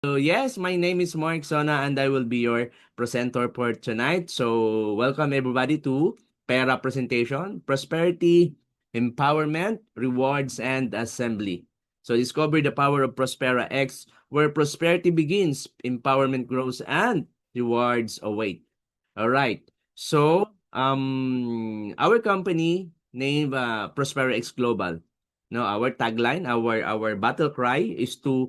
So yes, my name is Mark Sona and I will be your presenter for tonight. So welcome everybody to Pera Presentation, Prosperity, Empowerment, Rewards, and Assembly. So discover the power of Prospera X, where prosperity begins, empowerment grows, and rewards await. All right. So our company named Prospera X Global. No, our tagline, our battle cry is to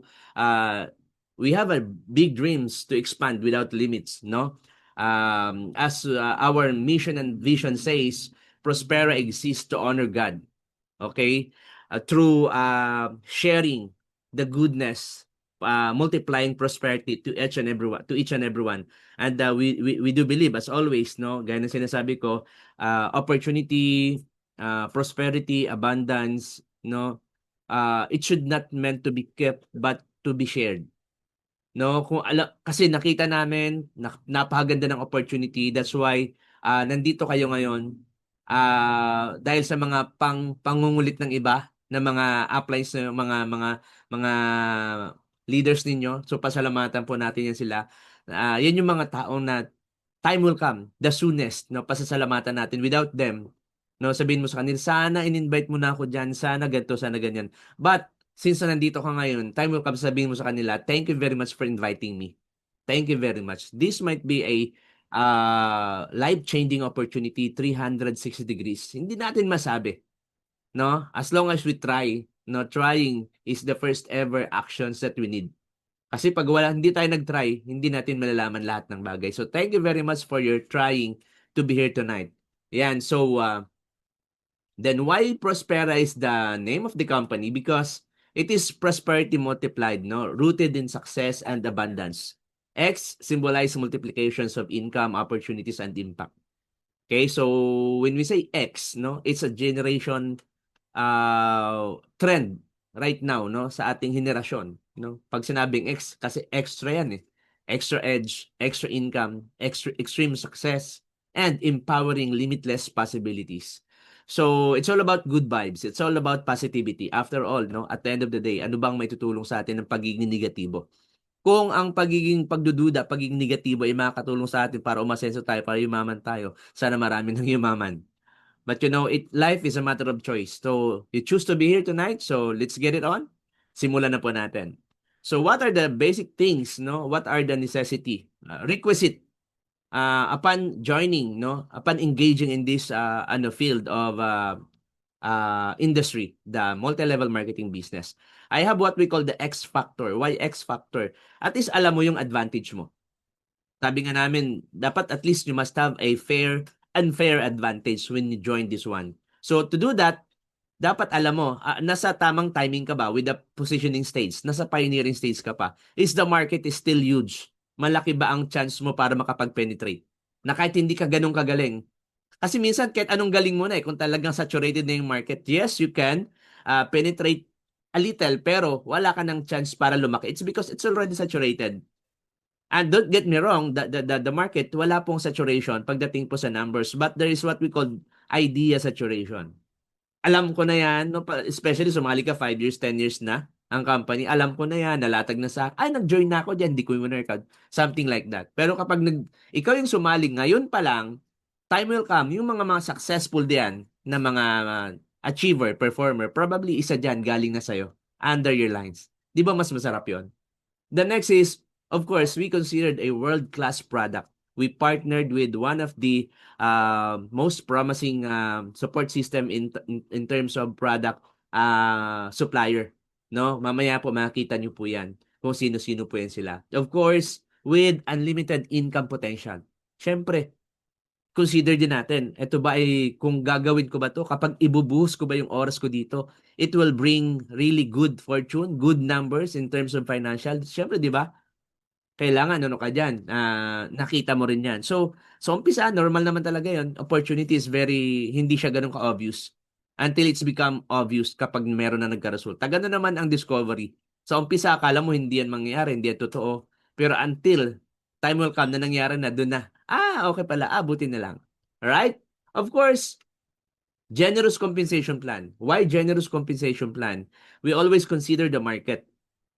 we have a big dreams to expand without limits, no? As our mission and vision says, Prospera exists to honor God, okay? Through sharing the goodness, multiplying prosperity to each and everyone. And we do believe, as always, no? Gaya ng sinasabi ko, opportunity, prosperity, abundance, no? It should not meant to be kept but to be shared. No, kung kasi nakita namin napakaganda ng opportunity. That's why nandito kayo ngayon. Dahil sa mga pangungulit ng iba na mga uplines na mga leaders ninyo. So pasalamatan po natin yan sila. Yan yung mga taong na time will come, the soonest, no, pasasalamatan natin. Without them, no, sabihin mo sa kanila, sana in-invite mo na ako diyan, sana ganito, sana ganyan. But since na nandito ka ngayon, time will come, sabihin mo sa kanila, thank you very much for inviting me. Thank you very much. This might be a life-changing opportunity, 360 degrees. Hindi natin masabi, no? As long as we try, no? Trying is the first ever actions that we need. Kasi pag hindi tayo nag-try, hindi natin malalaman lahat ng bagay. So thank you very much for your trying to be here tonight. Yan, so then why Prospera is the name of the company? Because it is prosperity multiplied, no? Rooted in success and abundance. X symbolize multiplications of income, opportunities, and impact. Okay, so when we say X, no, it's a generation trend right now, no, sa ating henerasyon, no. Pag sinabing X, kasi extra yan eh. Extra edge, extra income, extra extreme success, and empowering limitless possibilities. So, it's all about good vibes. It's all about positivity. After all, no, at the end of the day, ano bang may tutulong sa atin ng pagiging negatibo? Kung ang pagiging pagdududa, pagiging negatibo ay makakatulong sa atin para umasenso tayo, para yumaman tayo, sana marami nang yumaman. But you know, life is a matter of choice. So, you choose to be here tonight, so let's get it on. Simulan na po natin. So, what are the basic things, no? What are the necessity, requisite upon joining, no? Upon engaging in this field of industry, the multi-level marketing business. I have what we call the X factor. Why X factor? At least alam mo yung advantage mo. Sabi nga namin, dapat at least you must have a unfair advantage when you join this one. So to do that, dapat alam mo, nasa tamang timing ka ba with the positioning stage? Nasa pioneering stage ka pa? Is the market is still huge? Malaki ba ang chance mo para makapag-penetrate? Na kahit hindi ka ganun kagaling. Kasi minsan kahit anong galing mo na kung talagang saturated na yung market, yes, you can penetrate a little, pero wala ka ng chance para lumaki. It's because it's already saturated. And don't get me wrong, the market, wala pong saturation pagdating po sa numbers. But there is what we call idea saturation. Alam ko na yan, no? Especially sumali ka 5 years, 10 years na ang company. Alam ko na yan, nalatag na sa, nag-join na ako dyan, di ko yung record. Something like that. Pero kapag ikaw yung sumali ngayon pa lang, time will come, yung mga successful diyan na mga achiever, performer, probably isa dyan galing na sa'yo, under your lines. Di ba mas masarap yon? The next is, of course, we considered a world-class product. We partnered with one of the most promising support system in terms of product supplier. No, mamaya po makita niyo po 'yan kung sino-sino po 'yan sila. Of course, with unlimited income potential. Syempre, consider din natin, ito ba ay kung gagawin ko ba 'to, kapag ibubuhos ko ba yung oras ko dito, it will bring really good fortune, good numbers in terms of financial. Syempre, 'di ba? Kailangan ano ka diyan, nakita mo rin 'yan. So, sa umpisa normal naman talaga 'yon. Opportunity is hindi siya ganoon ka-obvious until it's become obvious kapag meron na nagkaresulta. Gano'n naman ang discovery. Sa umpisa akala mo hindi 'yan mangyayari, hindi 'yan totoo. Pero until time will come na nangyari na, do'n na, okay pala, buti na lang. Alright? Of course, generous compensation plan. Why generous compensation plan? We always consider the market.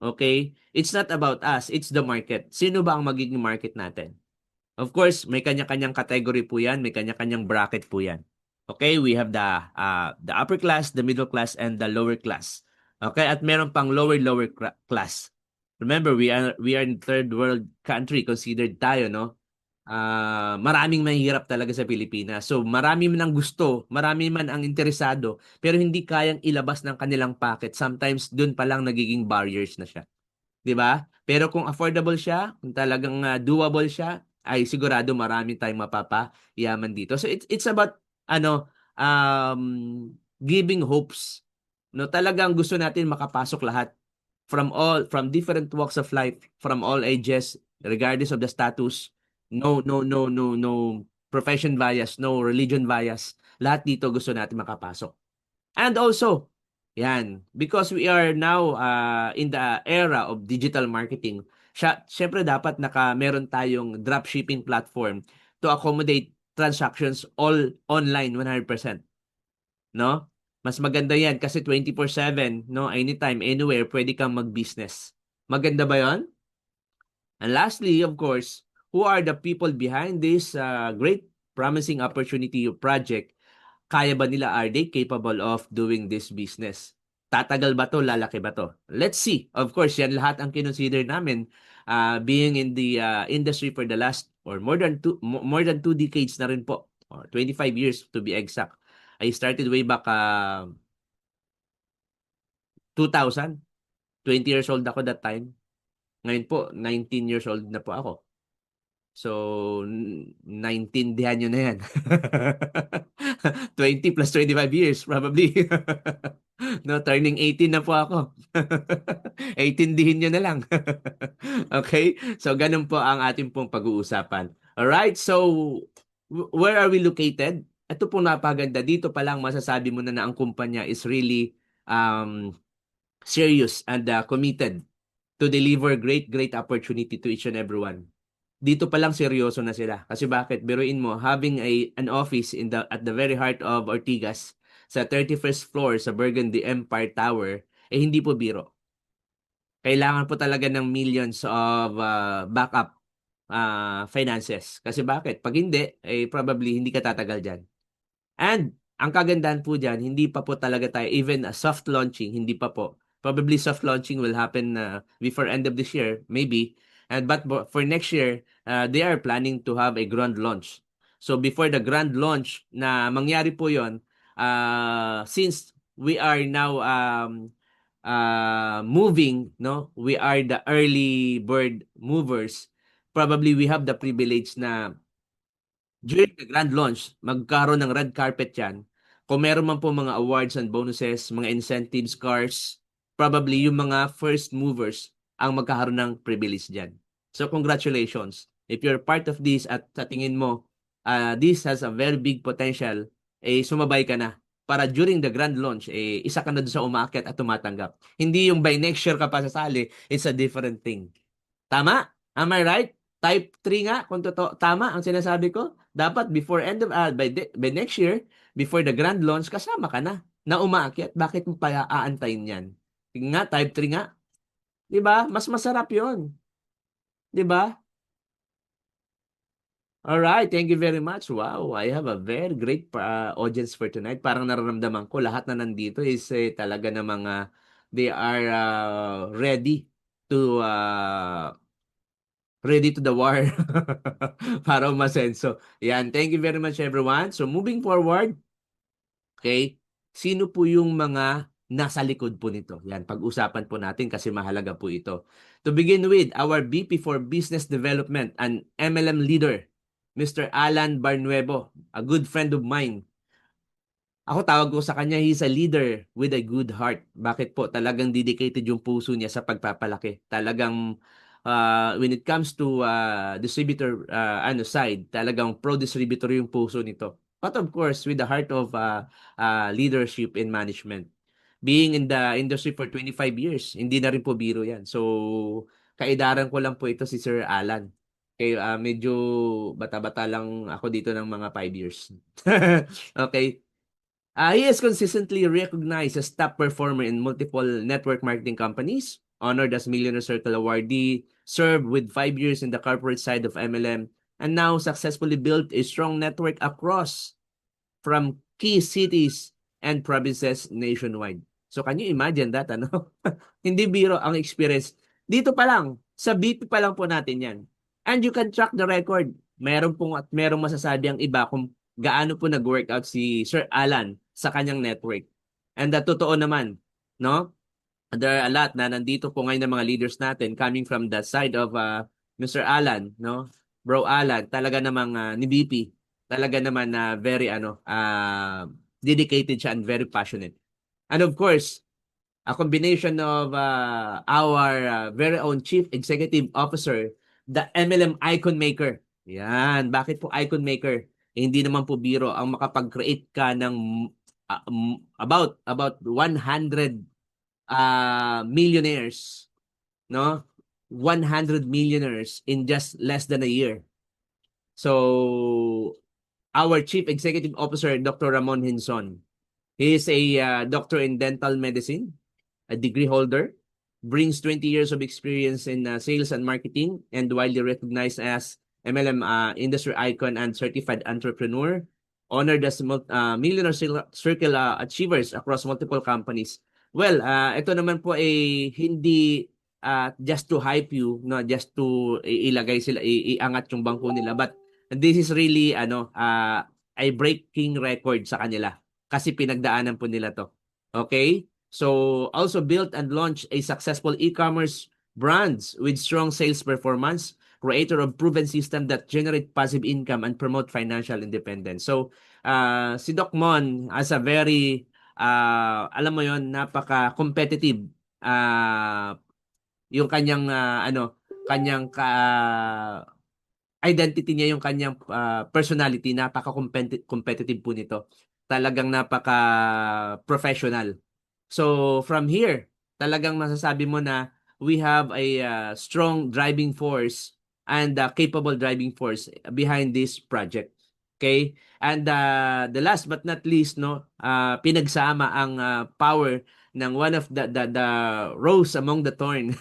Okay? It's not about us, it's the market. Sino ba ang magiging market natin? Of course, may kanya-kanyang category po 'yan, may kanya-kanyang bracket po 'yan. Okay, we have the upper class, the middle class, and the lower class. Okay, at meron pang lower class. Remember, we are in third world country considered tayo, no? Maraming mahihirap talaga sa Pilipinas. So, marami man ang gusto, marami man ang interesado, pero hindi kayang ilabas ng kanilang pocket. Sometimes, dun pa lang nagiging barriers na siya. 'Di ba? Pero kung affordable siya, kung talagang doable siya, ay sigurado marami tayong mapapayaman dito. So it's about ano giving hopes. No, talagang gusto natin makapasok lahat from different walks of life, from all ages, regardless of the status. No profession bias, no religion bias. Lahat dito gusto natin makapasok. And also, yan, because we are now in the era of digital marketing, syempre dapat meron tayong dropshipping platform to accommodate transactions all online 100%, no? Mas maganda yan kasi 24/7, no? Anytime, anywhere, pwede kang mag-business. Maganda ba yon? And lastly, of course, who are the people behind this great promising opportunity project? Kaya ba nila, are they capable of doing this business? Tatagal ba to? Lalaki ba to? Let's see. Of course, yan lahat ang kinonsider namin being in the industry for the last or more than 2 decades na rin po, or 25 years to be exact. I started way back 2000. 20 years old ako that time. Ngayon po, 19 years old na po ako. So, naintindihan nyo na yan. 20 plus 25 years, probably. No, turning 18 na po ako. 18 dihin nyo na lang. Okay? So, ganun po ang ating pong pag-uusapan. Alright, so, where are we located? Ito po napaganda. Dito pa lang masasabi mo na ang kumpanya is really serious and committed to deliver great opportunity to each and everyone. Dito pa lang seryoso na sila. Kasi bakit? Biruin mo, having an office at the very heart of Ortigas sa 31st floor sa Burgundy Empire Tower, eh hindi po biro. Kailangan po talaga ng millions of backup finances. Kasi bakit? Pag hindi, eh probably hindi ka tatagal dyan. And ang kagandahan po dyan, hindi pa po talaga tayo, even a soft launching, hindi pa po. Probably soft launching will happen before end of this year, maybe. But for next year, they are planning to have a grand launch. So before the grand launch na mangyari po yon, since we are now moving, no, we are the early bird movers, probably we have the privilege na during the grand launch, magkaroon ng red carpet yan. Kung meron man po mga awards and bonuses, mga incentives, cars, probably yung mga first movers ang magkakaroon ng privilege dyan. So congratulations. If you're part of this at sa tingin mo, this has a very big potential, eh sumabay ka na. Para during the grand launch, eh, isa ka na doon sa umakyat at tumatanggap. Hindi yung by next year ka pa sasali, it's a different thing. Tama? Am I right? Type 3 nga, kung totoo, tama ang sinasabi ko. Dapat before end of, by next year, before the grand launch, kasama ka na umaakyat. Bakit mo pa aantayin yan? Nga, type 3 nga. 'Di ba? Mas masarap 'yon. 'Di ba? All right, thank you very much. Wow, I have a very great audience for tonight. Parang nararamdaman ko lahat na nandito is talaga na mga they are ready to the war para umasenso. Yan, thank you very much everyone. So moving forward, okay, sino po yung mga nasa likod po nito? Yan, pag-usapan po natin kasi mahalaga po ito. To begin with, our VP for Business Development and MLM leader, Mr. Alan Barnuevo, a good friend of mine. Ako tawag ko sa kanya, he's a leader with a good heart. Bakit po? Talagang dedicated yung puso niya sa pagpapalaki. Talagang when it comes to distributor side, talagang pro-distributor yung puso nito. But of course, with the heart of leadership and management. Being in the industry for 25 years, hindi na rin po biro yan. So, kaidaran ko lang po ito si Sir Alan. Kaya medyo bata-bata lang ako dito ng mga 5 years. Okay. He is consistently recognized as top performer in multiple network marketing companies, honored as Millionaire Circle awardee, served with 5 years in the corporate side of MLM, and now successfully built a strong network across from key cities and provinces nationwide. So can you imagine that, ano? Hindi biro ang experience. Dito pa lang, sa BP pa lang po natin yan. And you can track the record. Meron pong at merong masasabi ang iba kung gaano po nag-workout si Sir Alan sa kanyang network. And totoo naman, no? There are a lot na nandito po ngayon ng mga leaders natin coming from the side of Mr. Alan, no? Bro Alan, talaga namang ni BP, talaga naman na very dedicated siya and very passionate. And of course, a combination of our very own Chief Executive Officer, the MLM Icon Maker. Yan, bakit po Icon Maker? Hindi naman po biro ang makapag-create ka ng about 100 millionaires, no? 100 millionaires in just less than a year. So, our Chief Executive Officer, Dr. Ramon Hinson, he is a doctor in dental medicine, a degree holder, brings 20 years of experience in sales and marketing, and widely recognized as MLM industry icon and certified entrepreneur, honored as Millionaire Circle achievers across multiple companies. Well, ito naman po ay hindi just to hype you, no, just to ilagay sila, iangat yung bangko nila, but this is really a breaking record sa kanila kasi pinagdaanan po nila to. Okay? So, also built and launched a successful e-commerce brands with strong sales performance, creator of proven system that generate passive income and promote financial independence. So, si Doc Mon as a very alam mo yon, napaka-competitive yung kanyang kanyang identity niya, yung kanyang personality, napaka-competitive po nito. Talagang napaka-professional. So from here, talagang masasabi mo na we have a strong driving force and capable driving force behind this project. Okay? And the last but not least, no, pinagsama ang power ng one of the rose among the thorn.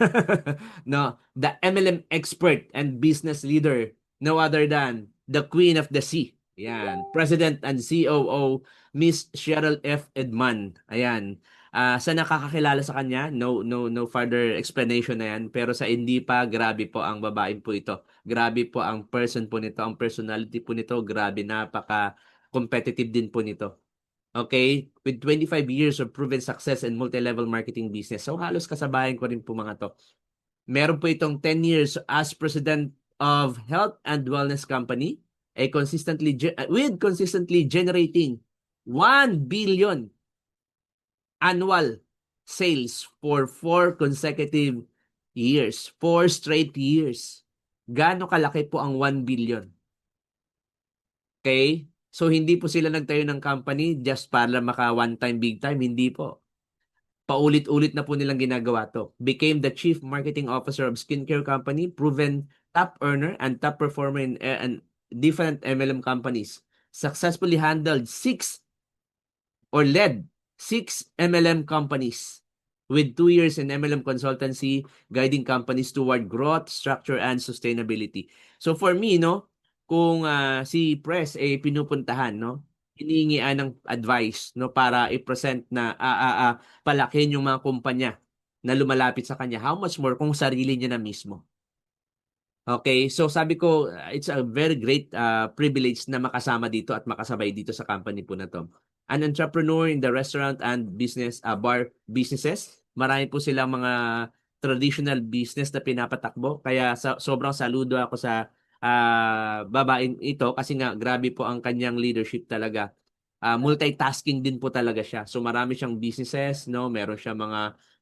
No, the MLM expert and business leader, no other than the Queen of the Sea. Ayan, President and COO Miss Cheryl F. Edman. Ayan. Sa nakakakilala sa kanya, no further explanation na yan. Pero sa hindi pa, grabe po ang babaeng po ito. Grabe po ang person po nito, ang personality po nito. Grabe, napaka-competitive din po nito. Okay? With 25 years of proven success in multi-level marketing business. So halos kasabayan ko rin po mga to. Meron po itong 10 years as President of Health and Wellness Company, with consistently generating 1 billion annual sales for 4 consecutive years. 4 straight years. Gaano kalaki po ang 1 billion? Okay? So, hindi po sila nagtayo ng company just para maka one time, big time. Hindi po. Paulit-ulit na po nilang ginagawa to. Became the Chief Marketing Officer of skincare company, proven top earner and top performer in different MLM companies. Successfully handled led 6 MLM companies with 2 years in MLM consultancy, guiding companies toward growth, structure, and sustainability. So for me, no, kung si Press pinupuntahan, no, hinihingian ng advice, no, para i-present na palakin yung mga kumpanya na lumalapit sa kanya, how much more kung sarili niya na mismo. Okay, so sabi ko, it's a very great privilege na makasama dito at makasabay dito sa company po na to. An entrepreneur in the restaurant and business, bar businesses. Marami po silang mga traditional business na pinapatakbo. Kaya sobrang saludo ako sa babaeng ito kasi nga grabe po ang kanyang leadership talaga. Multitasking din po talaga siya. So marami siyang businesses, no? Meron siya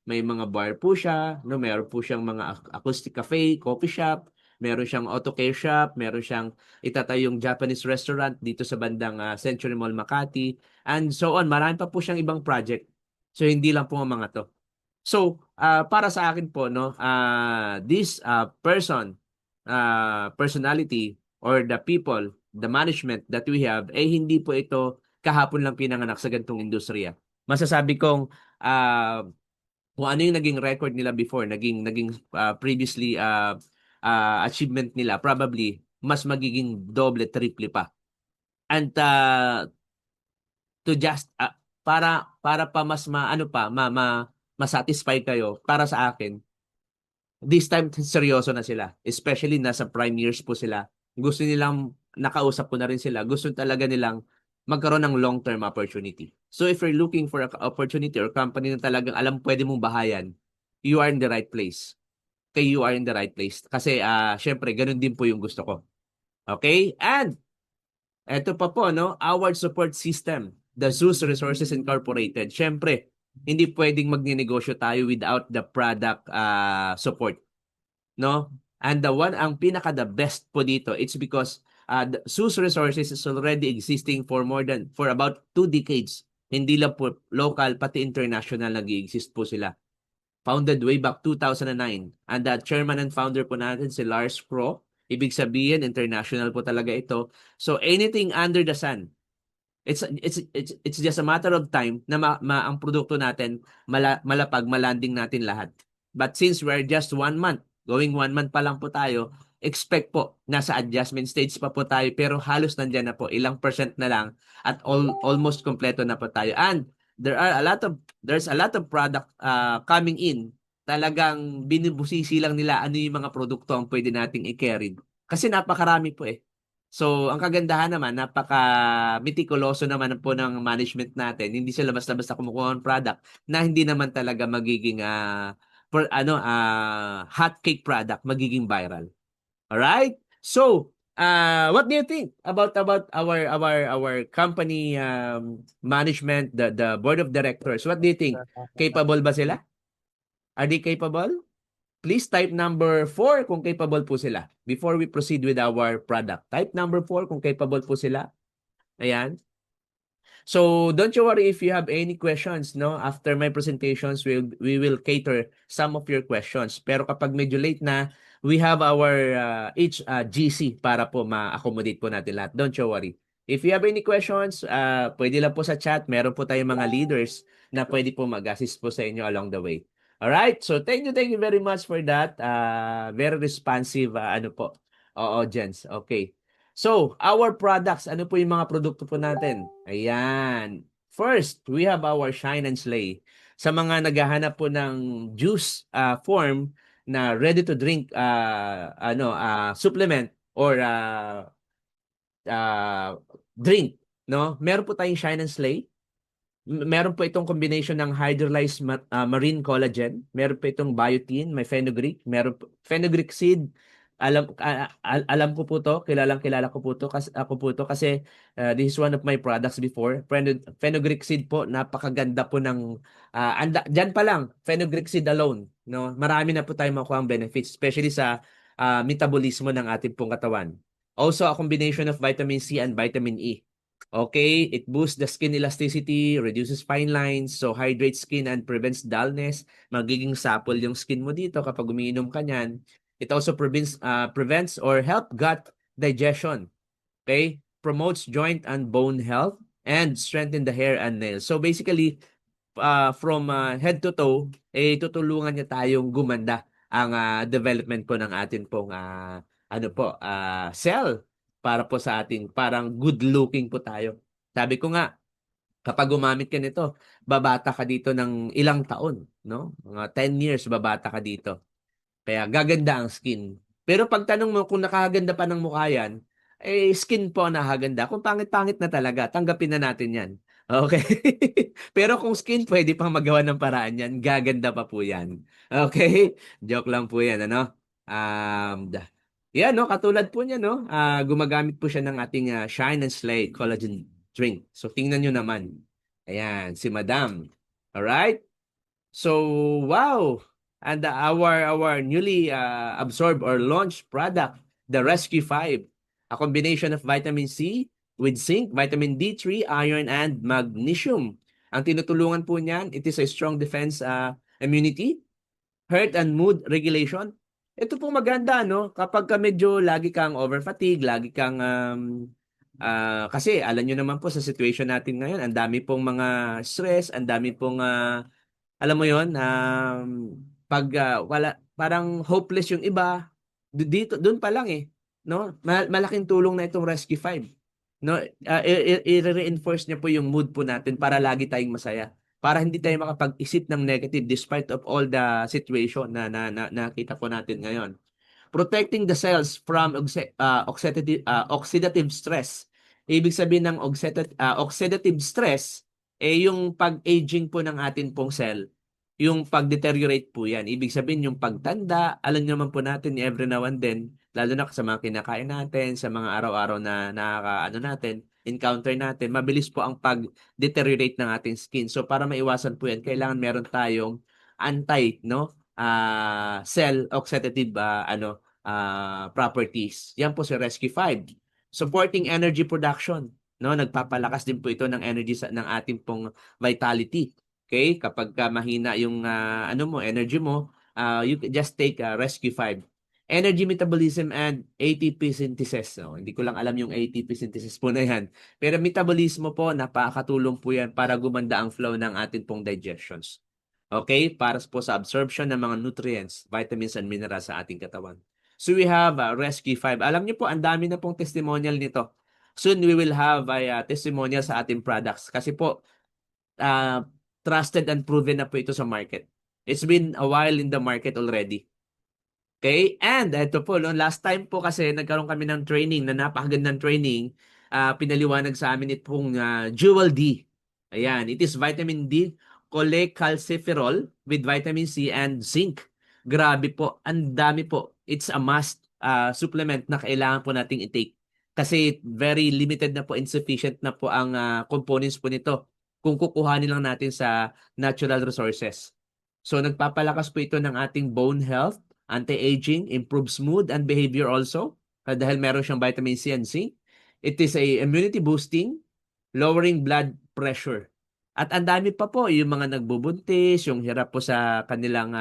may mga bar po siya, no? Meron po siyang mga acoustic cafe, coffee shop, meron siyang auto care shop, meron siyang itatayong Japanese restaurant dito sa bandang Century Mall Makati, and so on. Marami pa po siyang ibang project. So hindi lang po ang mga to. So, para sa akin po, no, this personality or the people, the management that we have, hindi po ito kahapon lang pinanganak sa ganitong industriya. Masasabi kong kung ano yung naging record nila before, naging previously achievement nila, probably mas magiging doble, triple pa. And to just para pa mas ano pa ma-satisfy kayo para sa akin. This time seryoso na sila. Especially nasa prime years po sila. Gusto nilang nakausap ko na rin sila. Gusto talaga nilang magkaroon ng long-term opportunity. So if you're looking for an opportunity or company na talagang alam pwede mong bahayan, you are in the right place. Okay, you are in the right place. Kasi syempre ganun din po yung gusto ko. Okay? And eto pa po, no? Our support system, the Zeus Resources Incorporated. Siyempre, hindi pwedeng magnenegosyo tayo without the product support, no? And ang pinaka the best po dito, it's because the Zeus Resources is already existing for about 2 decades. Hindi lang po local, pati international nag-exist po sila. Founded way back 2009. And the chairman and founder po natin si Lars Pro. Ibig sabihin, international po talaga ito. So anything under the sun, it's just a matter of time na ang produkto natin malapag, malanding natin lahat. But since we're just 1 month, going 1 month pa lang po tayo, expect po, nasa adjustment stage pa po tayo, pero halos nandyan na po, ilang percent na lang at almost kompleto na po tayo. And there's a lot of product coming in. Talagang binubusisi lang nila ano yung mga produkto ang pwede nating i-carry. Kasi napakarami po eh. So, ang kagandahan naman, napaka-meticuloso naman po ng management natin. Hindi sila basta-basta kumukuha ng product na hindi naman talaga magiging hot cake product, magiging viral. Alright? So, what do you think about our company management, the board of directors? What do you think? Capable ba sila? Are they capable? Please type number 4 kung capable po sila before we proceed with our product. Type number 4 kung capable po sila. Ayan. So, don't you worry if you have any questions, no? After my presentations, we will cater some of your questions. Pero kapag medyo late na, we have our each GC para po ma-accommodate po natin lahat. Don't you worry. If you have any questions, pwede lang po sa chat. Meron po tayong mga leaders na pwede po mag-assist po sa inyo along the way. Alright? So, thank you very much for that. Very responsive, audience. Okay. So, our products, ano po yung mga produkto po natin? Ayan. First, we have our Shine and Slay. Sa mga naghahanap po ng juice form na ready to drink supplement or drink, no? Meron po tayong Shine and Slay. Meron po itong combination ng hydrolyzed marine collagen. Meron po itong biotin, may fenugreek, meron fenugreek seed. Alam ko po to, kilala ko po to kasi this is one of my products before. Fenugreek seed po, napakaganda po ng diyan pa lang, fenugreek seed alone, no? Marami na po tayong makuha ang benefits, especially sa metabolismo ng ating pong katawan. Also, a combination of vitamin C and vitamin E. Okay, it boosts the skin elasticity, reduces fine lines, so hydrates skin and prevents dullness. Magiging supple yung skin mo dito kapag umiinom ka niyan. It also prevents or help gut digestion. Okay, promotes joint and bone health and strengthen the hair and nails. So basically, from head to toe, tutulungan niya tayong gumanda ang development po ng atin pong cell para po sa ating parang good looking po tayo. Sabi ko nga, kapag gumamit ka nito, babata ka dito ng ilang taon, no? Mga 10 years babata ka dito. Kaya gaganda ang skin. Pero pag tanong mo kung nakaganda pa ng mukha yan, skin po ang nakaganda. Kung pangit-pangit na talaga, tanggapin na natin yan. Okay? Pero kung skin, pwede pang magawa ng paraan yan. Gaganda pa po yan. Okay? Joke lang po yan, ano? Yan, no? Katulad po niya, no? Gumagamit po siya ng ating Shine and Slay collagen drink. So, tingnan nyo naman. Ayan, si Madam. Alright? So, wow! And our newly absorbed or launched product, the Rescue 5, a combination of vitamin C with zinc, vitamin D3, iron, and magnesium. Ang tinutulungan po niyan, it is a strong defense immunity, heart and mood regulation. Ito po maganda, no? Kapag ka medyo lagi kang over fatigue, lagi kang kasi alam nyo naman po sa situation natin ngayon, ang dami pong mga stress, ang dami pong Alam mo yon, pag wala, parang hopeless yung iba, dito, doon pa lang eh. No? Malaking tulong na itong Rescue 5. No? I-reinforce niya po yung mood po natin para lagi tayong masaya. Para hindi tayo makapag-isip ng negative despite of all the situation na nakita po natin ngayon. Protecting the cells from oxidative stress. Ibig sabihin ng oxidative stress, yung pag-aging po ng atin pong cell, yung pag-deteriorate po yan. Ibig sabihin yung pagtanda, alam nyo naman po natin every now and then, lalo na sa mga kinakain natin, sa mga araw-araw na nakaka, natin, encounter natin, mabilis po ang pag-deteriorate ng ating skin. So para maiwasan po yan, kailangan meron tayong anti, no? Cell oxidative properties. Yan po si Rescue 5. Supporting energy production, no? Nagpapalakas din po ito ng energy ng ating pong vitality. Okay? Kapag mahina yung energy mo, you can just take Rescue 5. Energy metabolism and ATP synthesis. So, hindi ko lang alam yung ATP synthesis po na yan. Pero metabolismo po, napakatulong po yan para gumanda ang flow ng ating pong digestions. Okay? Para po sa absorption ng mga nutrients, vitamins and minerals sa ating katawan. So we have Rescue 5. Alam niyo po, ang dami na pong testimonial nito. Soon we will have a testimonial sa ating products. Kasi po, uh, trusted and proven na po ito sa market. It's been a while in the market already. Okay? And ito po, no, last time po kasi nagkaroon kami ng training na napakagandang training. Pinaliwanag sa amin itong Jewel D. Ayan, it is vitamin D, cholecalciferol with vitamin C and zinc. Grabe po, ang dami po. It's a must supplement na kailangan po nating i-take. Kasi very limited na po, insufficient na po ang components po nito kung kukuhanin lang natin sa natural resources. So nagpapalakas po ito ng ating bone health, anti-aging, improves mood and behavior also. Dahil meron siyang vitamin C and zinc. It is a immunity boosting, lowering blood pressure. At ang dami pa po yung mga nagbubuntis, yung hirap po sa kanilang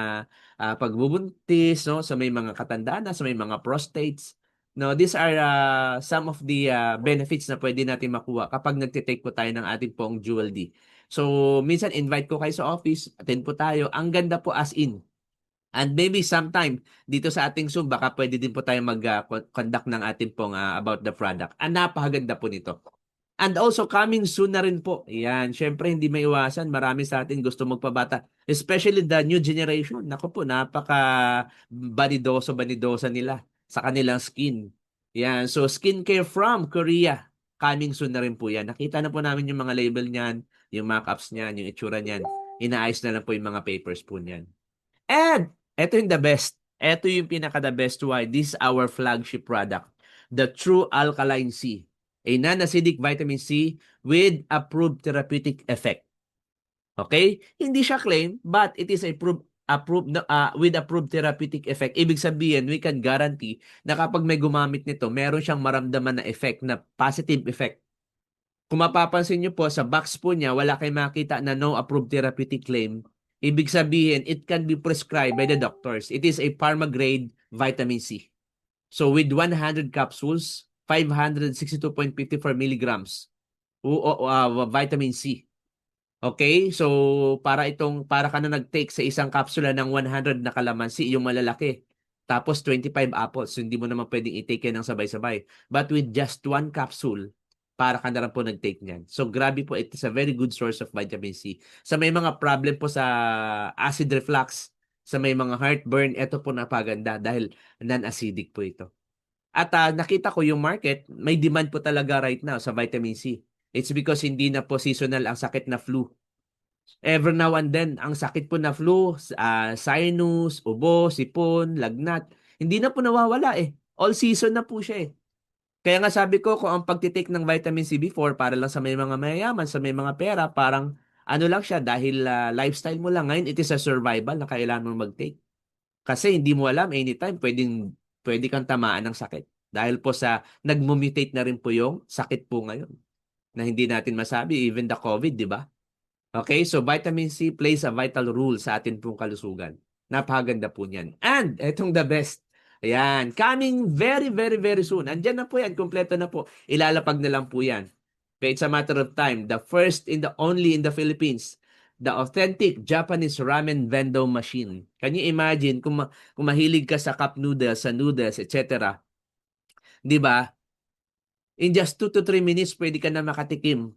pagbubuntis, no, sa may mga katandaan na, sa may mga prostates. No, these are some of the benefits na pwede natin makuha kapag nagtitake po tayo ng ating pong Jewel D. So, minsan invite ko kayo sa office, attend po tayo. Ang ganda po as in. And maybe sometime dito sa ating Zoom, baka pwede din po tayo mag-conduct ng ating pong about the product. Ang napakaganda po nito. And also coming soon na rin po. Yan, syempre hindi maiwasan. Marami sa atin gusto magpabata. Especially the new generation. Naku po, napaka banidosa nila sa kanilang skin. Yan, so skincare from Korea. Coming soon na rin po yan. Nakita na po namin yung mga label niyan, yung markups niyan, yung itsura niyan. Inaayos na lang po yung mga papers po niyan. And ito yung the best. Ito yung pinaka-the best why. This is our flagship product. The True Alkaline C. A non-acidic vitamin C with approved therapeutic effect. Okay? Hindi siya claim, but it is with approved therapeutic effect. Ibig sabihin, we can guarantee na kapag may gumamit nito, meron siyang maramdaman na effect, na positive effect. Kung mapapansin nyo po, sa box po niya, wala kayong makita na no approved therapeutic claim. Ibig sabihin, it can be prescribed by the doctors. It is a pharma-grade vitamin C. So with 100 capsules, 562.54 milligrams vitamin C. Okay? So para ka na nag-take sa isang kapsula ng 100 na kalamansi, yung malalaki. Tapos 25 apples. So, hindi mo naman pwedeng i-take yan ng sabay-sabay. But with just one capsule, para ka na lang po nag-take niyan. So grabe po, it is a very good source of vitamin C. Sa may mga problem po sa acid reflux, sa may mga heartburn, ito po napaganda dahil non-acidic po ito. At nakita ko yung market, may demand po talaga right now sa vitamin C. It's because hindi na po seasonal ang sakit na flu. Every now and then, ang sakit po na flu, sinus, ubo, sipon, lagnat, hindi na po nawawala eh. All season na po siya eh. Kaya nga sabi ko, kung ang pagtitake ng vitamin C before para lang sa may mga mayayaman, sa may mga pera, parang ano lang siya dahil lifestyle mo lang. Ngayon, it is a survival na kailangan mo mag-take. Kasi hindi mo alam, anytime, pwede kang tamaan ng sakit. Dahil po sa nagmutate na rin po yung sakit po ngayon na hindi natin masabi, even the COVID, di ba? Okay, so vitamin C plays a vital role sa atin pong kalusugan. Napakaganda po niyan. And etong the best. Ayan, coming very, very, very soon. Andyan na po yan, kompleto na po. Ilalapag na lang po yan. Okay, it's a matter of time. The first in the only in the Philippines the authentic Japanese ramen vendo machine. Can you imagine kung mahilig ka sa cup noodles, sa noodles, etc. 'Di ba? In just 2 to 3 minutes, pwede ka na makatikim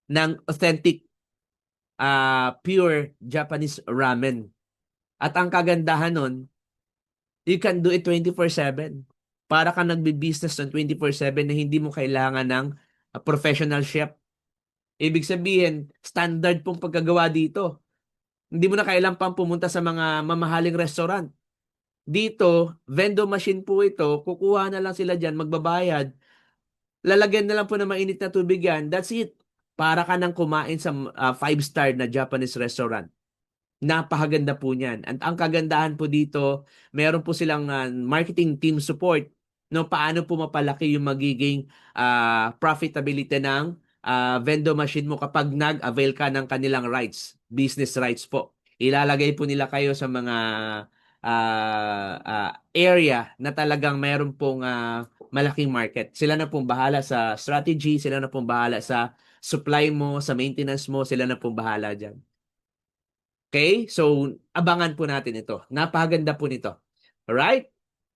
ng authentic, pure Japanese ramen. At ang kagandahan nun, you can do it 24/7. Para ka nagbi-business ng 24/7 na hindi mo kailangan ng professional chef. Ibig sabihin, standard pong pagkagawa dito. Hindi mo na kailangan pang pumunta sa mga mamahaling restaurant. Dito, vendo machine po ito, kukuha na lang sila dyan, magbabayad. Lalagyan na lang po ng mainit na tubig yan. That's it. Para ka nang kumain sa 5-star na Japanese restaurant. Napakaganda po niyan. At ang kagandahan po dito, meron po silang marketing team support. No, paano po mapalaki yung magiging profitability ng vendo machine mo kapag nag-avail ka ng kanilang rights, business rights po. Ilalagay po nila kayo sa mga area na talagang meron pong malaking market. Sila na pong bahala sa strategy, sila na pong bahala sa supply mo, sa maintenance mo, sila na pong bahala dyan. Okay? So, abangan po natin ito. Napakaganda po nito. Alright?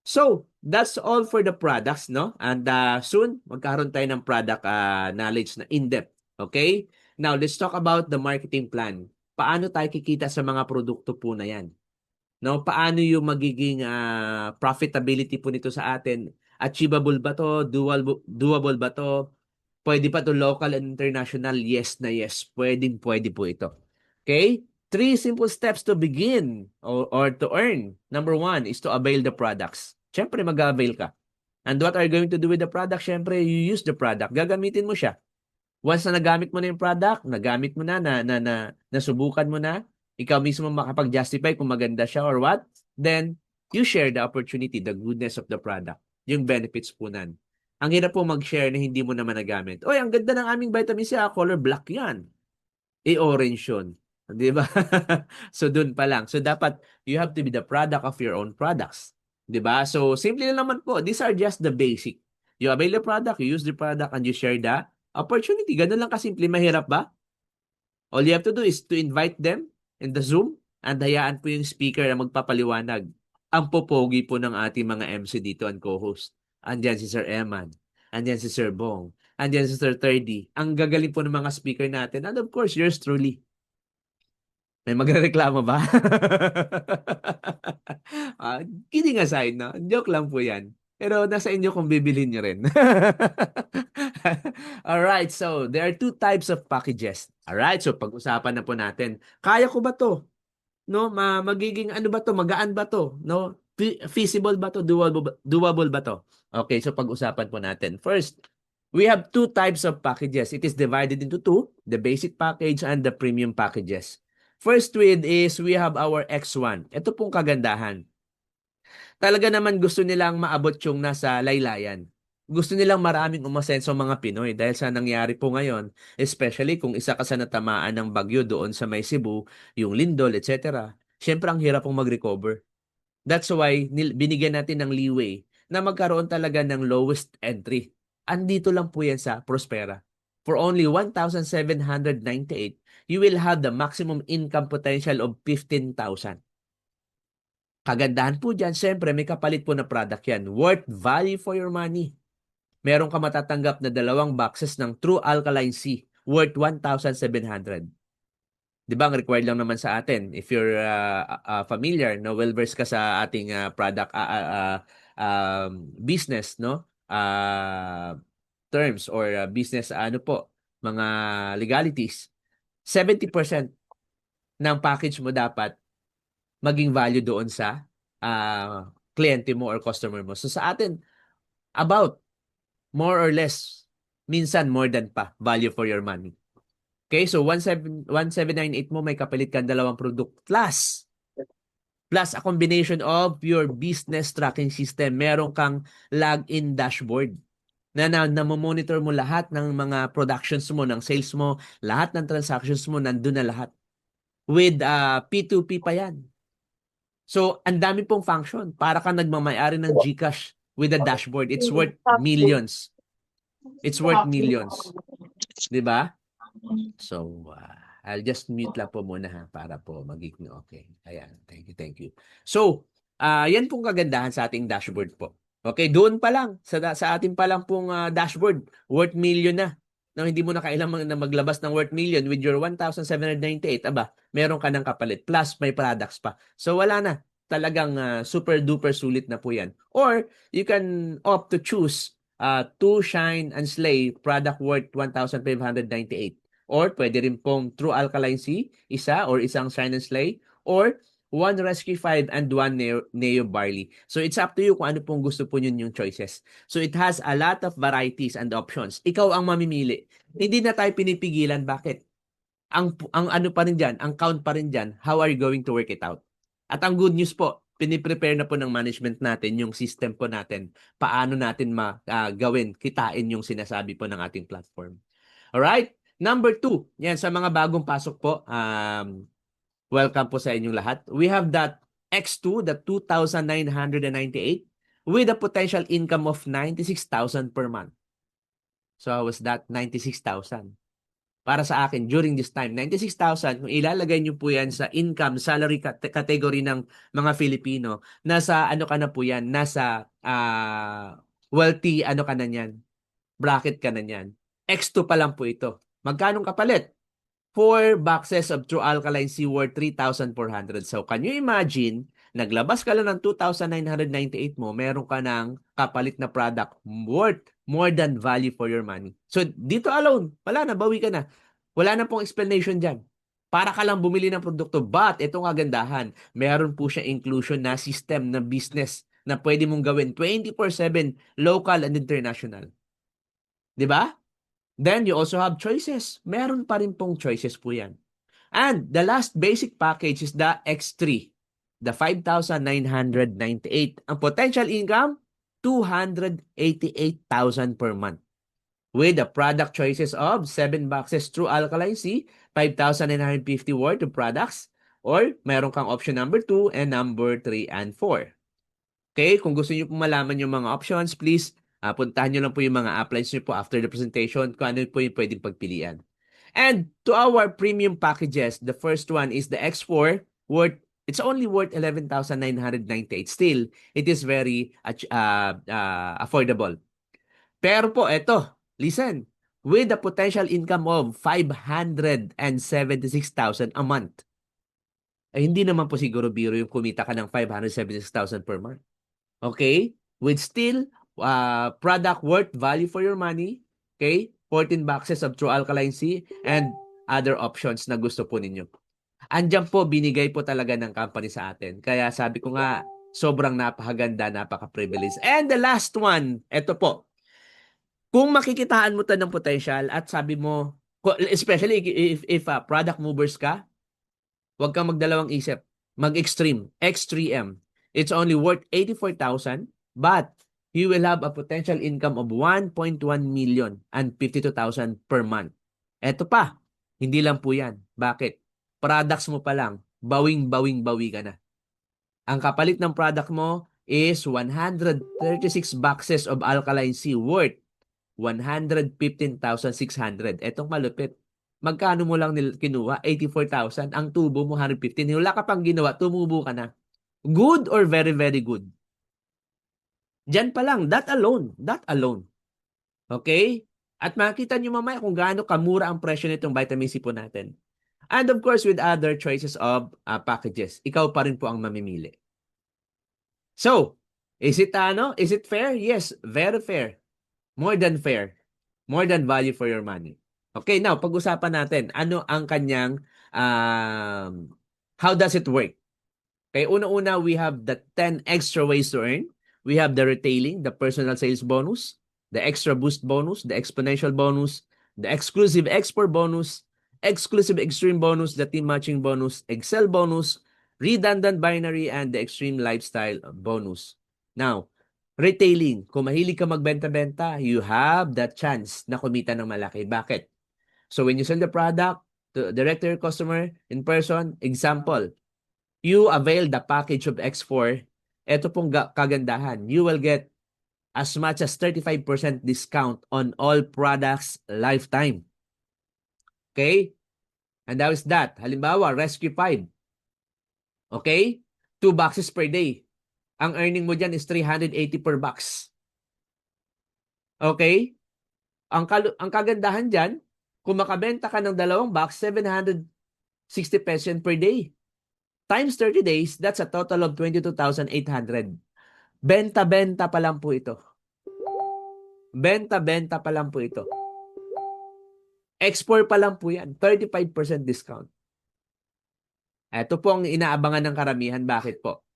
So, that's all for the products, no? And soon, magkaroon tayo ng product knowledge na in-depth. Okay? Now, let's talk about the marketing plan. Paano tayo kikita sa mga produkto po na yan? No, paano yung magiging profitability po nito sa atin? Achievable ba to? Doable ba to? Pwede pa to local and international? Yes na yes. Pwede po ito. Okay? 3 simple steps to begin or to earn. Number 1 is to avail the products. Siyempre, mag-avail ka. And what are you going to do with the product? Siyempre, you use the product. Gagamitin mo siya. Once na nagamit mo na yung product, nagamit mo na, nasubukan mo na, ikaw mismo makapag-justify kung maganda siya or what, then you share the opportunity, the goodness of the product, yung benefits po nan. Ang hirap po mag-share na hindi mo naman nagamit. Oy, ang ganda ng aming vitamin C, color black yan. Orange yun. Di ba? So, dun pa lang. So, dapat you have to be the product of your own products. Di ba? So, simple na naman po. These are just the basic. You avail the product, you use the product, and you share the opportunity. Ganun lang kasimple. Mahirap ba? All you have to do is to invite them in the Zoom and hayaan po yung speaker na magpapaliwanag. Ang popogi po ng ating mga MC dito and co-host. Andyan si Sir Eman. Andyan si Sir Bong. Andyan si Sir Thirdy. Ang gagaling po ng mga speaker natin. And of course, yours truly. May magrereklamo ba? Ah, kidding aside, no? Joke lang po yan. Pero nasa inyo kung bibilhin nyo rin. Alright, so there are 2 types of packages. Alright, so pag-usapan na po natin. Kaya ko ba to? No, magiging ano ba to? Magaan ba to? No? Feasible ba to? Doable ba to? Okay, so pag-usapan po natin. First, we have 2 types of packages. It is divided into 2, the basic package and the premium packages. First with is we have our X1. Ito pong kagandahan. Talaga naman gusto nilang maabot yung nasa laylayan. Gusto nilang maraming umasenso mga Pinoy dahil sa nangyari po ngayon, especially kung isa ka sa natamaan ng bagyo doon sa may Cebu, yung lindol, etc. Siyempre ang hirap pong mag-recover. That's why binigyan natin ng leeway na magkaroon talaga ng lowest entry. Andito lang po yan sa Prospera. For only 1,798, you will have the maximum income potential of 15,000. Kagandahan po dyan, syempre may kapalit po na product yan. Worth value for your money. Meron ka matatanggap na 2 boxes ng True Alkaline Sea worth 1,700. Di ba, ang required lang naman sa atin, if you're familiar, no, well-versed ka sa ating product business, no, terms or business, ano po, mga legalities, 70% ng package mo dapat maging value doon sa kliyente mo or customer mo. So sa atin, about more or less, minsan more than pa, value for your money. Okay, so 1,798 mo, may kapalit kang 2 product plus a combination of your business tracking system. Meron kang login dashboard na monitor mo lahat ng mga productions mo, ng sales mo, lahat ng transactions mo, nandun na lahat. With P2P pa yan. So, ang dami pong function. Para kang nagmamayari ng GCash with a dashboard. It's worth millions. It's worth millions. Diba? So, I'll just mute lang po muna ha para po magiging okay. Ayan, thank you, thank you. So, yan pong kagandahan sa ating dashboard po. Okay, doon pa lang, sa ating pa lang pong dashboard, worth million na. No, hindi mo na kailangan na maglabas ng worth million with your 1,798. Aba, meron ka ng kapalit. Plus, may products pa. So, wala na. Talagang super duper sulit na po yan. Or, you can opt to choose two Shine and Slay product worth 1,598. Or pwede rin pong True Alkaline Sea, isa or isang Shine and Slay. Or one Rescue 5 and one Neo Barley. So it's up to you kung ano pong gusto po yun yung choices. So it has a lot of varieties and options. Ikaw ang mamimili. Hindi na tayo pinipigilan. Bakit? Ang ano pa rin dyan, ang count pa rin dyan, how are you going to work it out? At ang good news po, piniprepare na po ng management natin yung system po natin. Paano natin gawin, kitain yung sinasabi po ng ating platform. Alright? Number 2, yan sa mga bagong pasok po, welcome po sa inyong lahat. We have that X2, the 2,998 with a potential income of 96,000 per month. So how was that? 96,000. Para sa akin, during this time, 96,000, kung ilalagay nyo po yan sa income, salary category ng mga Filipino, nasa ano ka na po yan, nasa wealthy ano ka na yan, bracket ka na yan. X2 pa lang po ito. Magkano kapalit? 4 boxes of True Alkaline Sea worth 3,400. So, can you imagine, naglabas ka lang ng 2,998 mo, meron ka ng kapalit na product worth more than value for your money. So, dito alone, wala na, bawi ka na. Wala na pong explanation dyan. Para ka lang bumili ng produkto. But, itong kagandahan, meron po siya inclusion na system na business na pwede mong gawin 24/7 local and international. 'Di ba? Then you also have choices. Meron pa rin pong choices po yan. And the last basic package is the X3, the 5,998. Ang potential income, 288,000 per month. With the product choices of 7 boxes True Alkaline Sea, 5,950 worth of products, or meron kang option number 2 and number 3 and 4. Okay, kung gusto niyo pong malaman yung mga options, please puntahan nyo lang po yung mga uplines nyo po after the presentation kung ano po yung pwedeng pagpilian. And to our premium packages, the first one is the X4 it's only worth 11,998. Still, it is very affordable. Pero po, eto, listen, with the potential income of 576,000 a month, ay hindi naman po siguro biro yung kumita ka ng 576,000 per month. Okay? With still product worth value for your money. Okay? 14 boxes of True Alkaline Sea and other options na gusto po ninyo. Andiyan po, binigay po talaga ng company sa atin. Kaya sabi ko nga, sobrang napakaganda, napaka-privilege. And the last one, eto po. Kung makikitaan mo ng potential at sabi mo, especially if product movers ka, huwag kang magdalawang isip. Mag-extreme. X3M. It's only worth 84,000, but you will have a potential income of 1.1 million and 52,000 per month. Eto pa, hindi lang po yan. Bakit? Products mo pa lang, bawing-bawi ka na. Ang kapalit ng product mo is 136 boxes of Alkaline Sea worth 115,600. Etong malupit. Magkano mo lang kinuha? 84,000. Ang tubo mo 115. Wala ka pang ginawa, tumubo ka na. Good or very, very good? Diyan pa lang, that alone. Okay? At makita nyo mamaya kung gaano kamura ang presyo nitong vitamin C po natin. And of course, with other choices of packages, ikaw pa rin po ang mamimili. So, is it fair? Yes, very fair. More than fair. More than value for your money. Okay, now, pag-usapan natin, ano ang kanyang, how does it work? Okay, una-una, we have the 10 extra ways to earn. We have the retailing, the personal sales bonus, the extra boost bonus, the exponential bonus, the exclusive export bonus, exclusive extreme bonus, the team matching bonus, Excel bonus, redundant binary, and the extreme lifestyle bonus. Now, retailing, kung mahilig ka magbenta-benta, you have the chance na kumita ng malaki. Bakit? So when you sell the product to direct to your customer in person, example, you avail the package of X4, ito pong kagandahan. You will get as much as 35% discount on all products lifetime. Okay? And how is that? Halimbawa, Rescue 5. Okay? 2 boxes per day. Ang earning mo dyan is 380 per box. Okay? Ang kagandahan dyan, kung makabenta ka ng 2 box, 760 pesos per day. Times 30 days, that's a total of 22,800. Benta-benta pa lang po ito. Benta-benta pa lang po ito. Export pa lang po yan. 35% discount. Ito po ang inaabangan ng karamihan. Bakit po?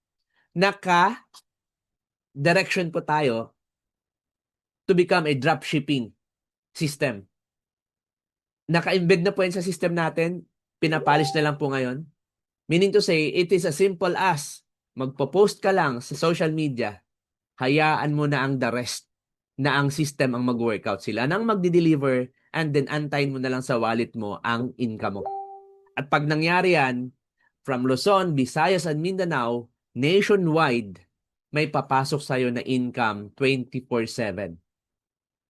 Naka-direction po tayo to become a dropshipping system. Naka-embed na po yan sa system natin. Pinapolish na lang po ngayon. Meaning to say, it is as simple as magpo-post ka lang sa social media, hayaan mo na ang the rest na ang system ang mag-workout. Sila nang magdi-deliver and then antayin mo na lang sa wallet mo ang income mo. At pag nangyari yan, from Luzon, Visayas, and Mindanao, nationwide, may papasok sa'yo na income 24/7.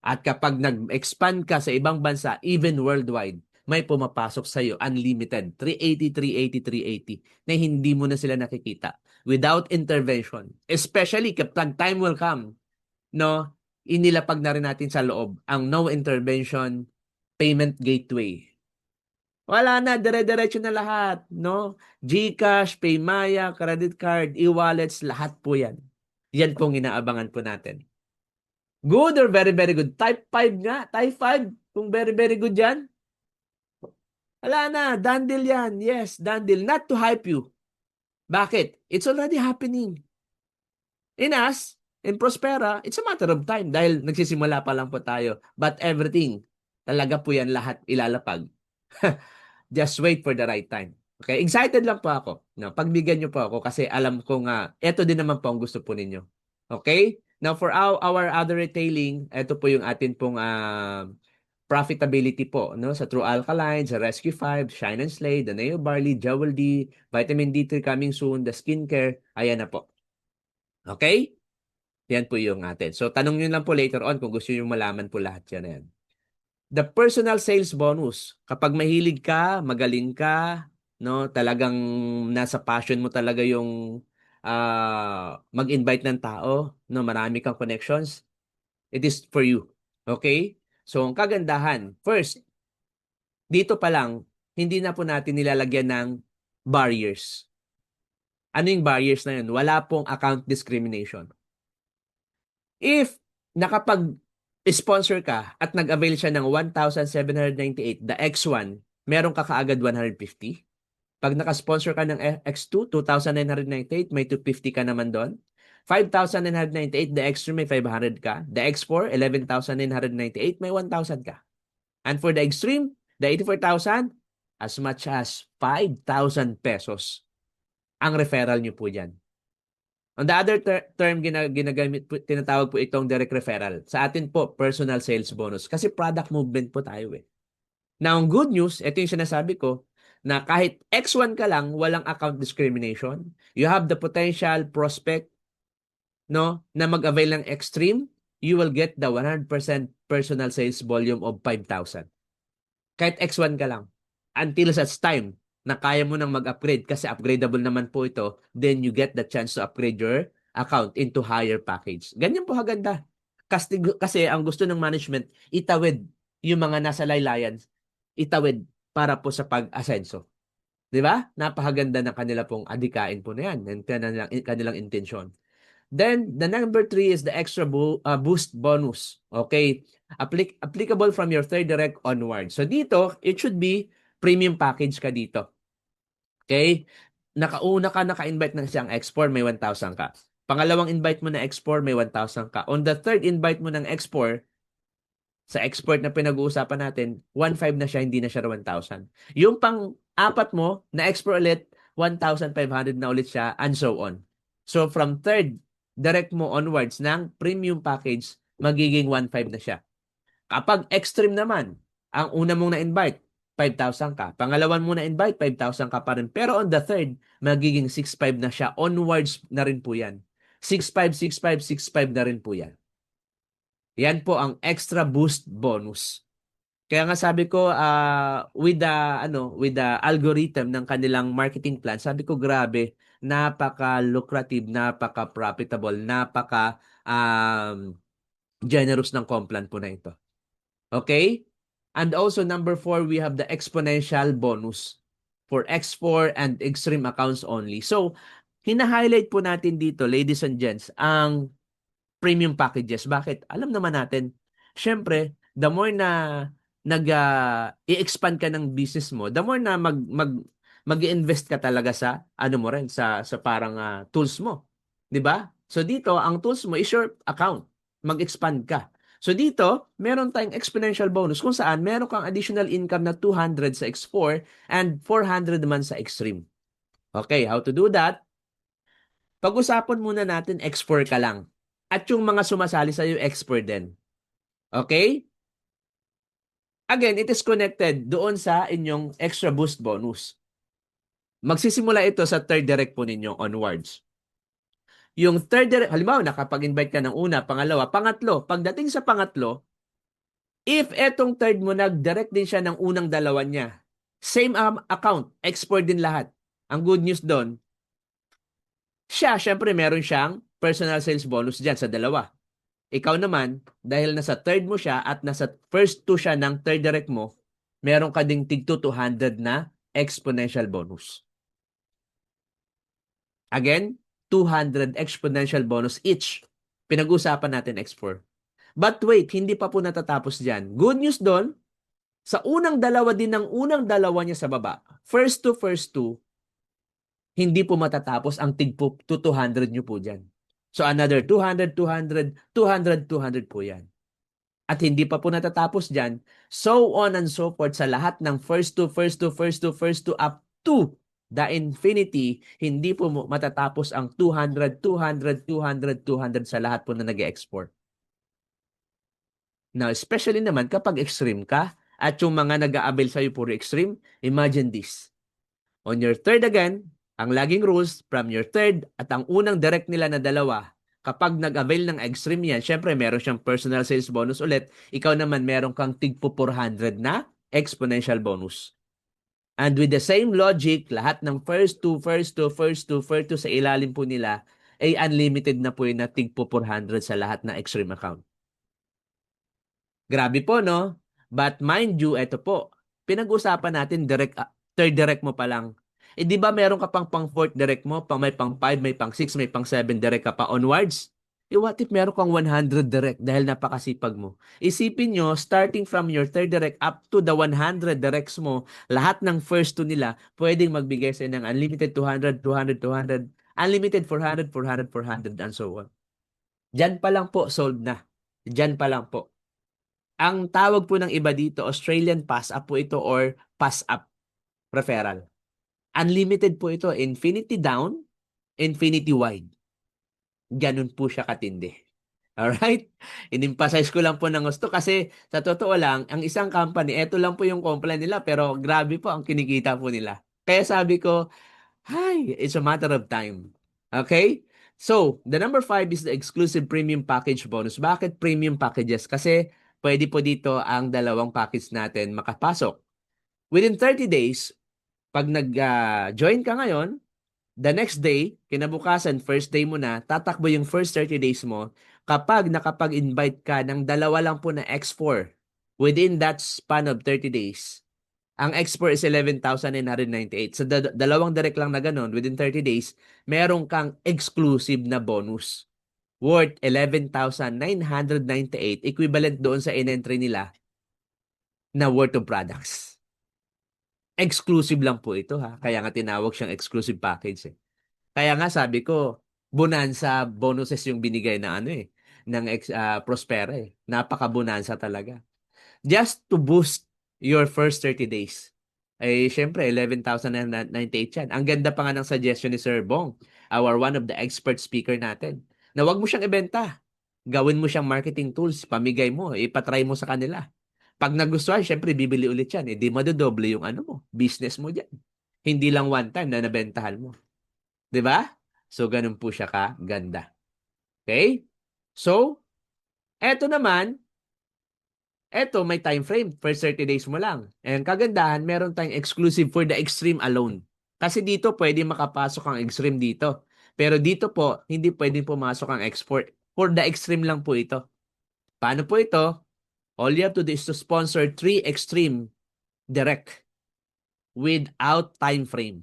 At kapag nag-expand ka sa ibang bansa, even worldwide, may pumapasok sa'yo unlimited, 380 na hindi mo na sila nakikita without intervention. Especially kapag time will come, no, inilapag na rin natin sa loob ang no intervention payment gateway. Wala na, dire-diretso na lahat, no? GCash, Paymaya, credit card, e-wallets, lahat po yan. Yan pong inaabangan po natin. Good or very, very good? Type 5 nga. Type 5. Kung very, very good yan. Wala na. Done deal yan. Yes, done deal. Not to hype you. Bakit? It's already happening. In us, in Prospera, it's a matter of time dahil nagsisimula pa lang po tayo. But everything, talaga po yan lahat ilalapag. Just wait for the right time. Okay? Excited lang po ako. No, pagbigyan nyo po ako kasi alam ko nga, eto din naman po ang gusto po ninyo. Okay? Now, for our other retailing, ito po yung atin pong profitability po, no? Sa True Alkaline, sa Rescue 5, Shine and Slay, the Neo Barley, Jewel D, Vitamin D3 coming soon, the skincare, ayan na po. Okay? Yan po yung atin. So, tanong nyo lang po later on kung gusto nyo malaman po lahat yan. Yan. The personal sales bonus. Kapag mahilig ka, magaling ka, no, talagang nasa passion mo talaga yung mag-invite ng tao, no, marami kang connections, it is for you. Okay? So, ang kagandahan, first, dito pa lang, hindi na po natin nilalagyan ng barriers. Ano yung barriers na yun? Wala pong account discrimination. If nakapag-sponsor ka at nag-avail siya ng 1,798, the X1, meron ka kaagad 150. Pag naka-sponsor ka ng X2, 2,998, may 250 ka naman doon. 5,998, the X3 may 500 ka. The X4, 11,998, may 1,000 ka. And for the Extreme, the 84,000, as much as 5,000 pesos ang referral nyo po dyan. On the other term, ginagamit po, tinatawag po itong direct referral. Sa atin po, personal sales bonus. Kasi product movement po tayo eh. Now, ang good news, ito yung sinasabi ko, na kahit X1 ka lang, walang account discrimination. You have the potential prospect, no, na mag-avail ng Extreme, you will get the 100% personal sales volume of 5,000. Kahit X1 ka lang. Until such time na kaya mo nang mag-upgrade kasi upgradable naman po ito, then you get the chance to upgrade your account into higher package. Ganyan po kaganda. Kasi ang gusto ng management, itawid yung mga nasa laylayan, itawid para po sa pag-asenso. Di ba? Napakaganda ng kanila pong adikain po na yan, ng kanilang intensyon. Then, the number 3 is the extra boost bonus. Okay? Applicable from your third direct onward. So, dito, it should be premium package ka dito. Okay? Nakauna ka, naka-invite ng isang export, may 1,000 ka. Pangalawang invite mo na export, may 1,000 ka. On the third invite mo ng export, sa export na pinag-uusapan natin, 1,500 na siya, hindi na siya 1,000. Yung pang-apat mo, na export ulit, 1,500 na ulit siya, and so on. So, from third, direct mo onwards ng premium package, magiging 1,500 na siya. Kapag extreme naman, ang una mong na-invite, 5,000 ka. Pangalawan mo na-invite, 5,000 ka pa rin. Pero on the third, magiging 6,500 na siya. Onwards na rin po yan. 6,500, 6,500, 6,500 na rin po yan. Yan po ang extra boost bonus. Kaya nga sabi ko with the algorithm ng kanilang marketing plan, sabi ko grabe, napaka-lucrative, napaka-profitable, napaka generous ng Complan po na ito. Okay? And also number 4, we have the exponential bonus for X4 and extreme accounts only. So, hina-highlight po natin dito, ladies and gents, ang premium packages. Bakit? Alam naman natin, syempre, the more na i-expand ka ng business mo, the more na mag-invest ka talaga sa ano mo rin sa parang tools mo. 'Di ba? So dito, ang tools mo is your account. Mag-expand ka. So dito, meron tayong exponential bonus kung saan meron kang additional income na 200 sa X4 and 400 naman sa Extreme. Okay, how to do that? Pag-usapan muna natin X4 ka lang. At yung mga sumasali sa iyo X4 din. Okay? Again, it is connected doon sa inyong extra boost bonus. Magsisimula ito sa third direct po ninyo onwards. Yung third direct, halimbawa, nakapag-invite ka ng una, pangalawa, pangatlo. Pagdating sa pangatlo, if etong third mo, nag-direct din siya ng unang dalawa niya, same account, export din lahat. Ang good news doon, syempre meron siyang personal sales bonus dyan sa dalawa. Ikaw naman, dahil nasa third mo siya at nasa first two siya ng third direct mo, meron ka ding tig 200 na exponential bonus. Again, 200 exponential bonus each. Pinag-usapan natin X4. But wait, hindi pa po natatapos dyan. Good news doon, sa unang dalawa din ng unang dalawa niya sa baba, first two, hindi po matatapos ang tig 200 nyo po dyan. So another 200, 200, 200, 200 po yan. At hindi pa po natatapos dyan, so on and so forth sa lahat ng first two up to the infinity, hindi po matatapos ang 200, 200, 200, 200 sa lahat po na nag-export. Now, especially naman kapag extreme ka at yung mga nag-a-avail sa'yo puro extreme, imagine this. On your third again, ang laging rules from your third at ang unang direct nila na dalawa, kapag nag-avail ng extreme yan, syempre meron siyang personal sales bonus ulit, ikaw naman meron kang tigpo 400 na exponential bonus. And with the same logic, lahat ng first two sa ilalim po nila, ay unlimited na po yun na tigpo 400 sa lahat na extreme account. Grabe po, no? But mind you, eto po, pinag-usapan natin third direct mo pa lang. Eh di ba meron ka pang fourth direct mo, may pang 5, may pang 6, may pang 7 direct ka pa onwards? Eh what if meron kang 100 direct dahil napakasipag mo? Isipin nyo, starting from your third direct up to the 100 directs mo, lahat ng first two nila, pwedeng magbigay sa ng unlimited 200, 200, 200, unlimited 400, 400, 400, and so on. Diyan pa lang po, sold na. Diyan pa lang po. Ang tawag po ng iba dito, Australian Pass Up po ito or Pass Up referral. Unlimited po ito, infinity down, infinity wide. Ganun po siya katindi. Alright? In-emphasize ko lang po ng gusto kasi sa totoo lang, ang isang company, eto lang po yung complaint nila pero grabe po ang kinikita po nila. Kaya sabi ko, hi, it's a matter of time. Okay? So, the number 5 is the exclusive premium package bonus. Bakit premium packages? Kasi pwede po dito ang dalawang package natin makapasok. Within 30 days, pag nag-join ka ngayon, the next day, kinabukasan, first day mo na, tatakbo yung first 30 days mo kapag nakapag-invite ka ng dalawa lang po na X4 within that span of 30 days. Ang X4 is 11,998. Sa dalawang direct lang na ganun, within 30 days, meron kang exclusive na bonus worth 11,998 equivalent doon sa in-entry nila na worth of products. Exclusive lang po ito ha. Kaya nga tinawag siyang exclusive package eh. Kaya nga sabi ko, bonanza bonuses yung binigay na ano eh, ng Prospera eh. Napaka-bonanza talaga. Just to boost your first 30 days. Ay, syempre, 11,098 yan. Ang ganda pa nga ng suggestion ni Sir Bong, one of the expert speaker natin, na wag mo siyang ibenta. Gawin mo siyang marketing tools, pamigay mo, ipatry mo sa kanila. Pag nagustuhan, syempre, bibili ulit yan. Di madodoble yung ano mo, business mo dyan. Hindi lang one time na nabentahan mo. 'Di ba? So, ganun po siya ka ganda. Okay? So, eto naman, Eto, may time frame. First 30 days mo lang. And kagandahan, meron tayong exclusive for the extreme alone. Kasi dito, pwede makapasok ang extreme dito. Pero dito po, hindi pwedeng pumasok ang export. For the extreme lang po ito. Paano po ito? All you have to do is to sponsor 3 extreme direct without time frame.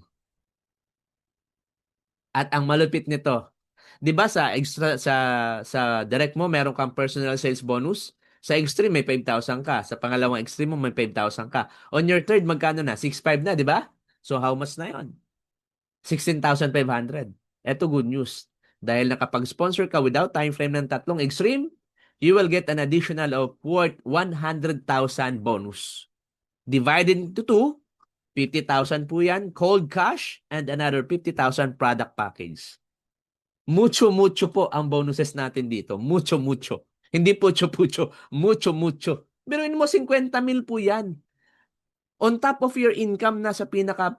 At ang malupit nito, 'di ba sa extra sa direct mo meron kang personal sales bonus? Sa extreme may 5,000 ka, sa pangalawang extreme mo may 5,000 ka. On your third magkano na? 6,500 na, 'di ba? So how much na 'yon? 16,500. Ito good news. Dahil nakapag-sponsor ka without time frame ng tatlong extreme, you will get an additional of worth 100,000 bonus. Divided into 2, 50,000 po yan, cold cash, and another 50,000 product package. Mucho po ang bonuses natin dito. Mucho. Hindi pucho-pucho. Mucho. Biruin mo, 50,000 po yan. On top of your income na sa pinaka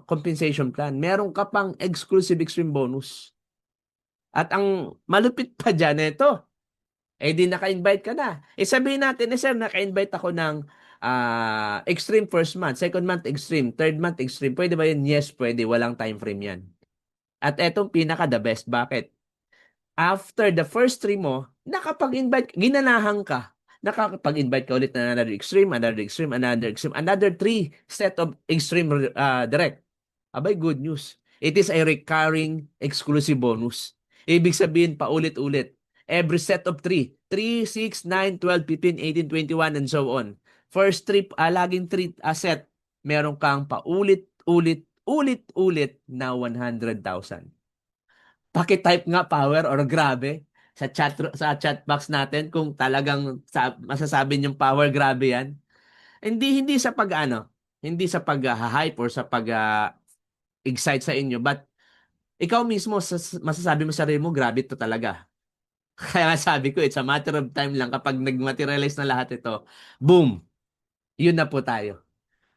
compensation plan, meron ka pang exclusive extreme bonus. At ang malupit pa dyan, ito, di naka-invite ka na. Sabihin natin, sir, naka-invite ako ng extreme first month, second month extreme, third month extreme. Pwede ba yun? Yes, pwede. Walang time frame yan. At etong pinaka the best. Bakit? After the first 3 mo, nakapag-invite, ginanahan ka. Nakakapag-invite ka ulit na another extreme, another 3 set of extreme direct. Abay, good news. It is a recurring exclusive bonus. Ibig sabihin, paulit-ulit. Every set of 3. 3, 6, 9, 12, 15, 18, 21, and so on. First trip, laging 3 set, meron kang paulit-ulit na 100,000. Paki-type nga power or grabe sa chat box natin kung talagang masasabi niyong power, grabe yan. Hindi sa hindi sa pag-hype or sa pag-excite sa inyo, but ikaw mismo masasabi mo sa sarili mo, grabe to talaga. Kaya sabi ko, it's a matter of time lang kapag nag-materialize na lahat ito. Boom! Yun na po tayo.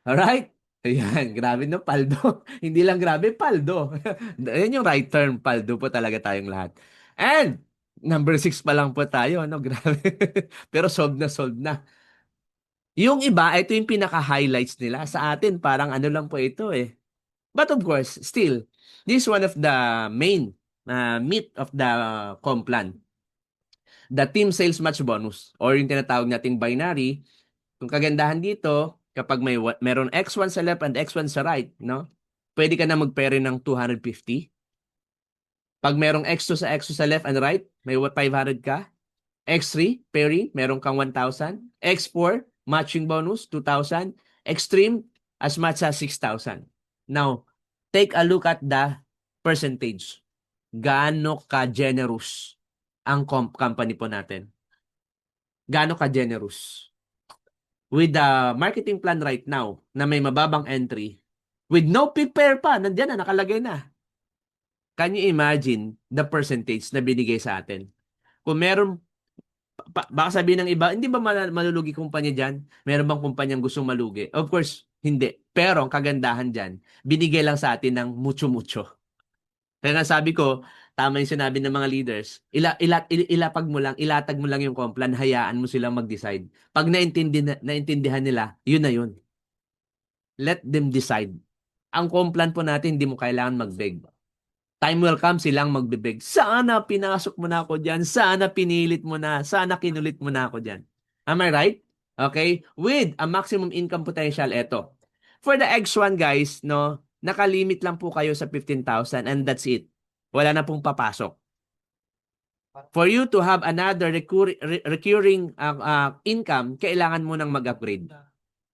Alright? Ayan, grabe no, paldo. Hindi lang grabe, paldo. Ayan yung right term, paldo po talaga tayong lahat. And, number 6 pa lang po tayo, ano, grabe. Pero solve na. Yung iba, ito yung pinaka-highlights nila. Sa atin, parang ano lang po ito eh. But of course, still, this is one of the main meat of the complan. The team sales match bonus or yung tinatawag nating binary. Kung kagandahan dito, kapag meron X1 sa left and X1 sa right, no? Pwede ka na mag-pair ng 250. Pag merong X2 sa left and right, may 500 ka. X3, pairing, meron kang 1,000. X4, matching bonus, 2,000. Extreme, as much as 6,000. Now, take a look at the percentage. Gaano ka-generous ang company po natin? Gaano ka-generous? With the marketing plan right now na may mababang entry, with no prepare pa, nandiyan na, nakalagay na. Can you imagine the percentage na binigay sa atin? Kung meron, baka sabihin ng iba, hindi ba malulugi kumpanya dyan? Meron bang kumpanyang gustong malugi? Of course, hindi. Pero ang kagandahan dyan, binigay lang sa atin ng mucho-mucho. Kaya nga sabi ko, tama yung sinabi ng mga leaders, ilatag mo lang yung complan, hayaan mo silang mag-decide. Pag naintindihan nila, yun na yun. Let them decide. Ang complan po natin, hindi mo kailangan mag-beg. Time will come, silang magbibeg. Sana pinasok mo na ako dyan. Sana pinilit mo na. Sana kinulit mo na ako dyan. Am I right? Okay? With a maximum income potential, eto. For the X1 guys, no, nakalimit lang po kayo sa 15,000 and that's it. Wala na pong papasok. For you to have another recurring income, kailangan mo nang mag-upgrade.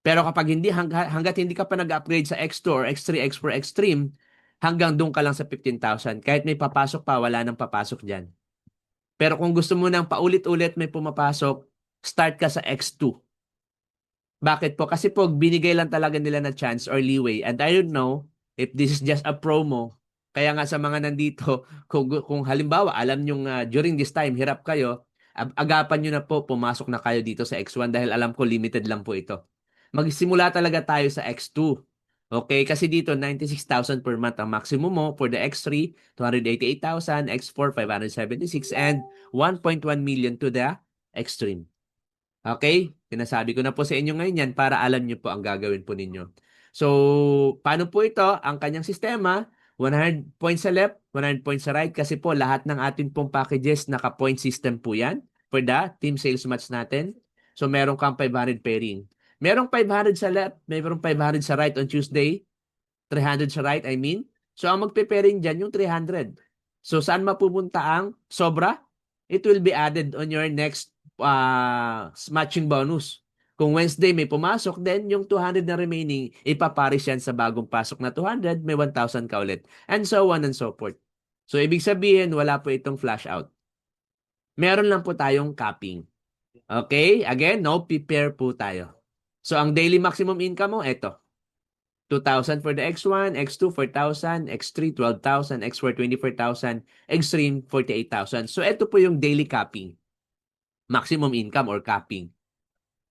Pero kapag hindi, hanggat hindi ka pa nag-upgrade sa X2 or X3, X4, Extreme, hanggang doon ka lang sa 15,000. Kahit may papasok pa, wala nang papasok dyan. Pero kung gusto mo nang paulit-ulit may pumapasok, start ka sa X2. Bakit po? Kasi po, binigay lang talaga nila na chance or leeway. And I don't know if this is just a promo. Kaya nga sa mga nandito, kung halimbawa, alam nyo during this time, hirap kayo, agapan nyo na po, pumasok na kayo dito sa X1 dahil alam ko limited lang po ito. Magsimula talaga tayo sa X2. Okay, kasi dito 96,000 per month ang maximum mo. For the X3, 288,000, X4, 576, and 1.1 million to the Extreme. Okay? Sinasabi ko na po sa inyo ngayon yan para alam niyo po ang gagawin po ninyo. So, paano po ito? Ang kanyang sistema, 100 points sa left, 100 points sa right kasi po lahat ng ating pong packages naka-point system po yan for the team sales match natin. So, meron kang 500 pairing. Merong 500 sa left, merong 500 sa right on Tuesday, 300 sa right, I mean. So, ang magpe-pairing dyan yung 300. So, saan mapupunta ang sobra? It will be added on your next matching bonus. Kung Wednesday may pumasok, then yung 200 na remaining, ipaparis yan sa bagong pasok na 200, may 1,000 ka ulit. And so on and so forth. So, ibig sabihin, wala po itong flash out. Meron lang po tayong capping. Okay? Again, no prepare po tayo. So, ang daily maximum income mo, eto. 2,000 for the X1, X2, 4,000, X3, 12,000, X4, 24,000, Xtreme, 48,000. So, ito po yung daily capping. Maximum income or capping.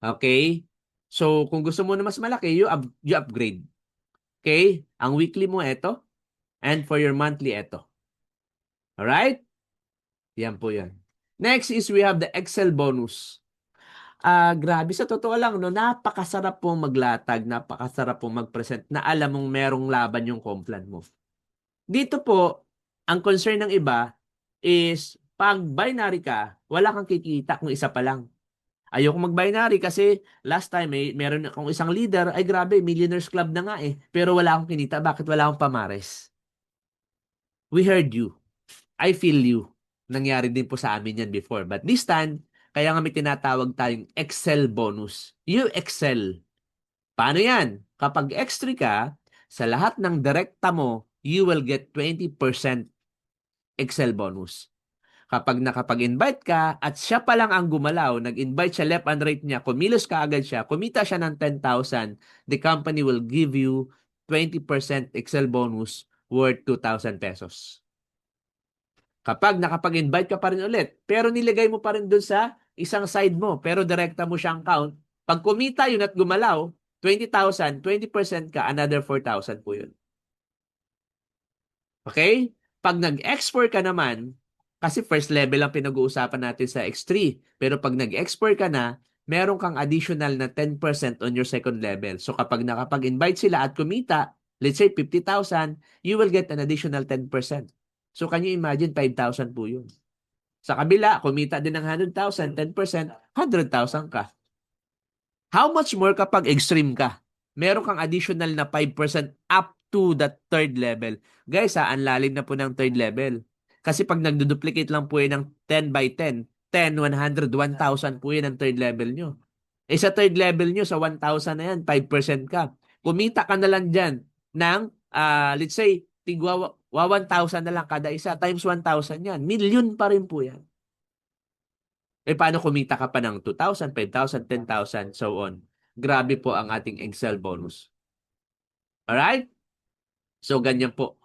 Okay? So, kung gusto mo na mas malaki, you upgrade. Okay? Ang weekly mo, ito. And for your monthly, ito. Alright? Yan po yan. Next is we have the Excel bonus. Grabe. Sa totoo lang, no, napakasarap pong maglatag, napakasarap pong mag-present na alam mong merong laban yung complan mo. Dito po, ang concern ng iba is pag binary ka, wala kang kikita kung isa pa lang. Ayoko mag-binary kasi last time meron akong isang leader, ay grabe, Millionaires Club na nga eh. Pero wala akong kinita. Bakit wala akong pamares? We heard you. I feel you. Nangyari din po sa amin yan before. But this time, kaya nga may tinatawag tayong Excel bonus. You excel. Paano yan? Kapag X3 ka, sa lahat ng direkta mo, you will get 20% Excel bonus. Kapag nakapag-invite ka at siya pa lang ang gumalaw, nag-invite siya left and right niya, kumilos ka agad siya, kumita siya ng 10,000, the company will give you 20% Excel bonus worth 2,000 pesos. Kapag nakapag-invite ka pa rin ulit, pero nilagay mo pa rin dun sa isang side mo, pero direkta mo siyang count, pag kumita yun at gumalaw, 20,000, 20% ka, another 4,000 po yun. Okay? Pag nag-export ka naman, kasi first level ang pinag-uusapan natin sa X3, pero pag nag-export ka na, meron kang additional na 10% on your second level. So kapag nakapag-invite sila at kumita, let's say 50,000, you will get an additional 10%. So can you imagine 5,000 po yun? Sa kabila, kumita din ng 100,000, 10%, 100,000 ka. How much more kapag extreme ka? Meron kang additional na 5% up to the third level. Guys, ang lalim na po ng third level. Kasi pag nagduduplicate lang po yan ng 10 by 10, 10, 100, 1,000 po yan ang third level nyo. Eh sa third level nyo, sa 1,000 na yan, 5% ka. Kumita ka na lang dyan ng, let's say, tigwa 1,000 na lang kada isa, times 1,000 yan. Million pa rin po yan. Eh, paano kumita ka pa ng 2,000, 5,000, 10,000, so on. Grabe po ang ating Excel bonus. Alright? So, ganyan po.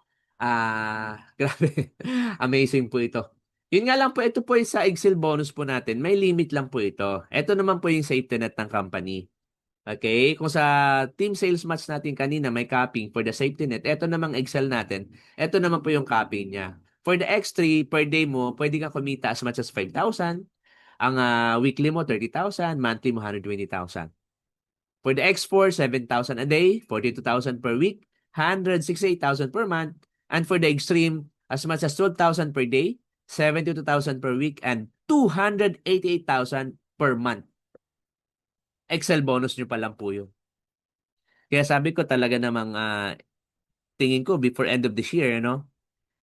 Grabe. Amazing po ito. Yun nga lang po, ito po yung sa Excel bonus po natin. May limit lang po ito. Ito naman po yung safety net ng company. Okay? Kung sa team sales match natin kanina, may capping for the safety net. Ito namang Excel natin. Ito naman po yung capping niya. For the X3, per day mo, pwede kang kumita as much as 5,000. Ang weekly mo, 30,000. Monthly mo, 120,000. For the X4, 7,000 a day. 42,000 per week. 168,000 per month. And for the Extreme, as much as 12,000 per day. 72,000 per week. And 288,000 per month. Excel bonus nyo pa lang po yun. Kaya sabi ko talaga namang tingin ko before end of this year, no?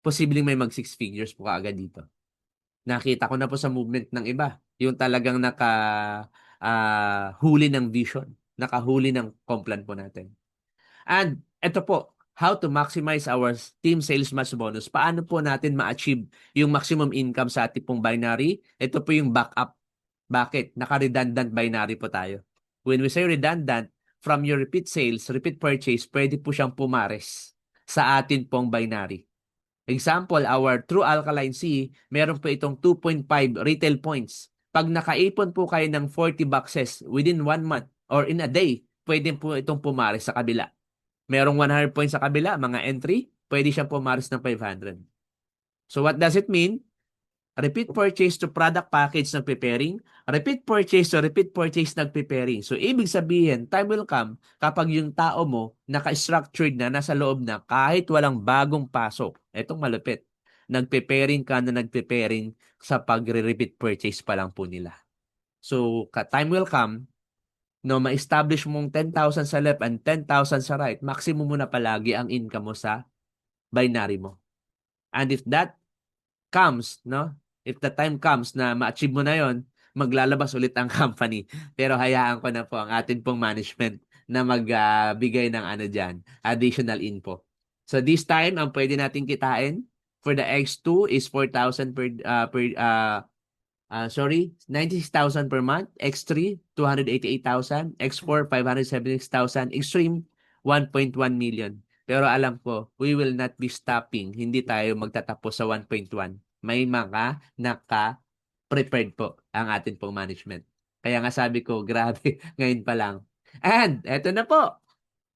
Posibleng may mag 6 figures po kaagad dito. Nakita ko na po sa movement ng iba. Yung talagang huli ng vision. Nakahuli ng complan po natin. And ito po, how to maximize our team sales match bonus. Paano po natin ma-achieve yung maximum income sa ating pong binary? Ito po yung backup. Bakit? Naka-redundant binary po tayo. When we say redundant, from your repeat sales, repeat purchase, pwede po siyang pumares sa atin pong binary. Example, our True Alkaline C, meron po itong 2.5 retail points. Pag nakaipon po kayo ng 40 boxes within 1 month or in a day, pwede po itong pumares sa kabila. Merong 100 points sa kabila, mga entry, pwede siyang pumares ng 500. So what does it mean? Repeat purchase to product package nag-preparing. Repeat purchase to repeat purchase nag-preparing. So, ibig sabihin, time will come kapag yung tao mo naka-structured na, nasa loob na, kahit walang bagong pasok. Etong malupit. Nag-preparing ka na nag-preparing sa pagre-repeat purchase pa lang po nila. So, time will come, no, ma-establish mong 10,000 sa left and 10,000 sa right, maximum mo na palagi ang income mo sa binary mo. And if that comes, no? If the time comes na ma-achieve mo na yon, maglalabas ulit ang company. Pero hayaan ko na po ang atin pong management na magbigay ng ano dyan, additional info. So this time, ang pwede natin kitain for the X2 is 4,000 sorry, 96,000 per month. X3, 288,000. X4, 576,000. Extreme, 1.1 million. Pero alam ko, we will not be stopping. Hindi tayo magtatapos sa 1.1. May mga naka-prepared po ang atin pong management. Kaya nga sabi ko, grabe, ngayon pa lang. And, eto na po.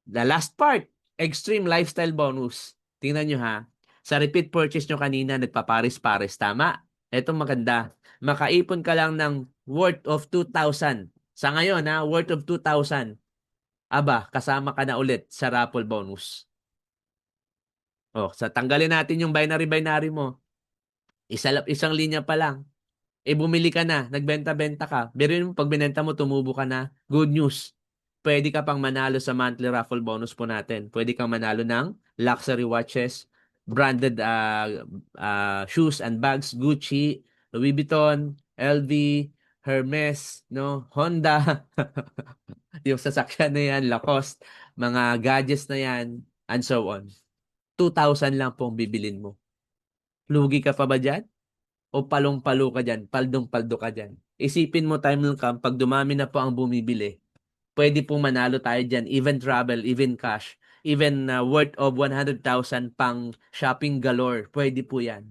The last part, extreme lifestyle bonus. Tingnan nyo ha. Sa repeat purchase nyo kanina, nagpapares-pares. Tama? Eto maganda. Makaipon ka lang ng worth of 2,000. Sa ngayon ha, worth of 2,000. Aba, kasama ka na ulit sa raffle bonus. Oh, sa tanggalin natin yung binary-binary mo. Isang linya pa lang. Bumili ka na, nagbenta-benta ka. Pero yung pag binenta mo, tumubo ka na. Good news. Pwede ka pang manalo sa monthly raffle bonus po natin. Pwede kang manalo ng luxury watches, branded shoes and bags, Gucci, Louis Vuitton, LV, Hermes, no, Honda, yung sasakyan na yan, Lacoste, mga gadgets na yan, and so on. 2,000 lang pong bibilin mo. Lugi ka pa ba dyan? O palong-palo ka dyan, paldong-paldo ka dyan? Isipin mo, time will come, pag dumami na po ang bumibili, pwede pong manalo tayo dyan, even travel, even cash, even worth of 100,000 pang shopping galore, pwede po yan.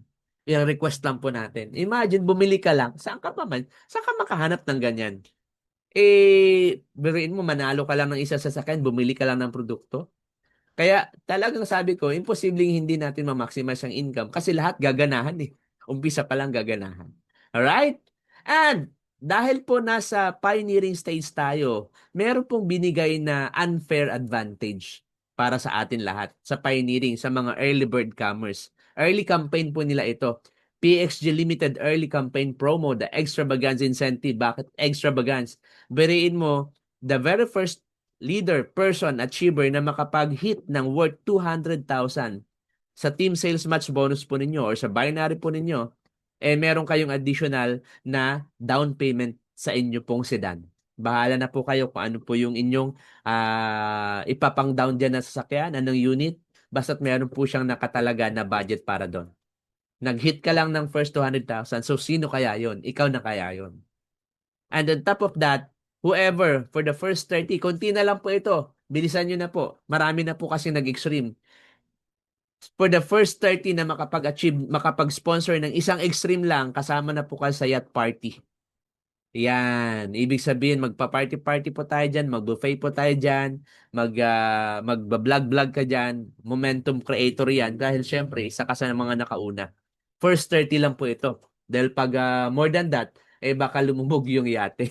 Yung request lang po natin. Imagine, bumili ka lang, saan ka pa man? Saan ka makahanap ng ganyan? Biruin mo, manalo ka lang ng isa sa sakyan, bumili ka lang ng produkto. Kaya talagang sabi ko, imposibleng hindi natin ma-maximize ang income kasi lahat gaganahan eh. Umpisa pa lang gaganahan. Alright? And dahil po nasa pioneering stage tayo, meron pong binigay na unfair advantage para sa atin lahat sa pioneering, sa mga early bird comers. Early campaign po nila ito. PXG Limited Early Campaign Promo, the extravagance incentive. Bakit extravagance? Beriin mo, the very first leader, person, achiever na makapag-hit ng worth 200,000 sa team sales match bonus po ninyo or sa binary po ninyo, meron kayong additional na down payment sa inyo pong sedan. Bahala na po kayo kung ano po yung inyong ipapang down dyan na sasakyan, anong unit, basta't meron po siyang nakatalaga na budget para doon. Nag-hit ka lang ng first 200,000, so sino kaya yon? Ikaw na kaya yon? And on top of that, whoever, for the first 30, konti na lang po ito. Bilisan nyo na po. Marami na po kasi nag-extreme. For the first 30 na makapag-achieve, makapag-sponsor ng isang extreme lang, kasama na po kayo sa yacht party. Yan. Ibig sabihin, magpa-party-party po tayo dyan, mag-buffet po tayo dyan, mag-vlog-vlog ka dyan, momentum creator yan, dahil syempre, isa ka sa mga nakauna. First 30 lang po ito. Dahil pag more than that, baka lumubog yung yate.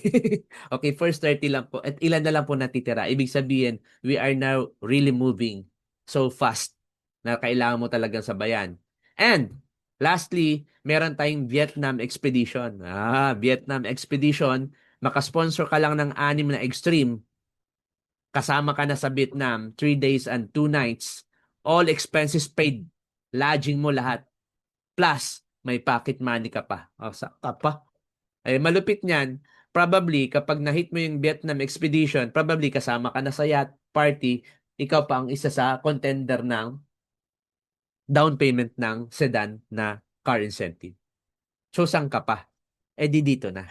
Okay, first 30 lang po. At ilan na lang po natitira. Ibig sabihin, we are now really moving so fast na kailangan mo talagang sabayan. And, lastly, meron tayong Vietnam Expedition. Vietnam Expedition, makasponsor ka lang ng 6 na extreme, kasama ka na sa Vietnam, 3 days and 2 nights, all expenses paid, lodging mo lahat, plus may pocket money ka pa. Ka pa. Malupit niyan, probably kapag na-hit mo yung Vietnam Expedition, probably kasama ka na sa yacht party, ikaw pa ang isa sa contender ng down payment ng sedan na car incentive. So, saan ka pa? Di dito na.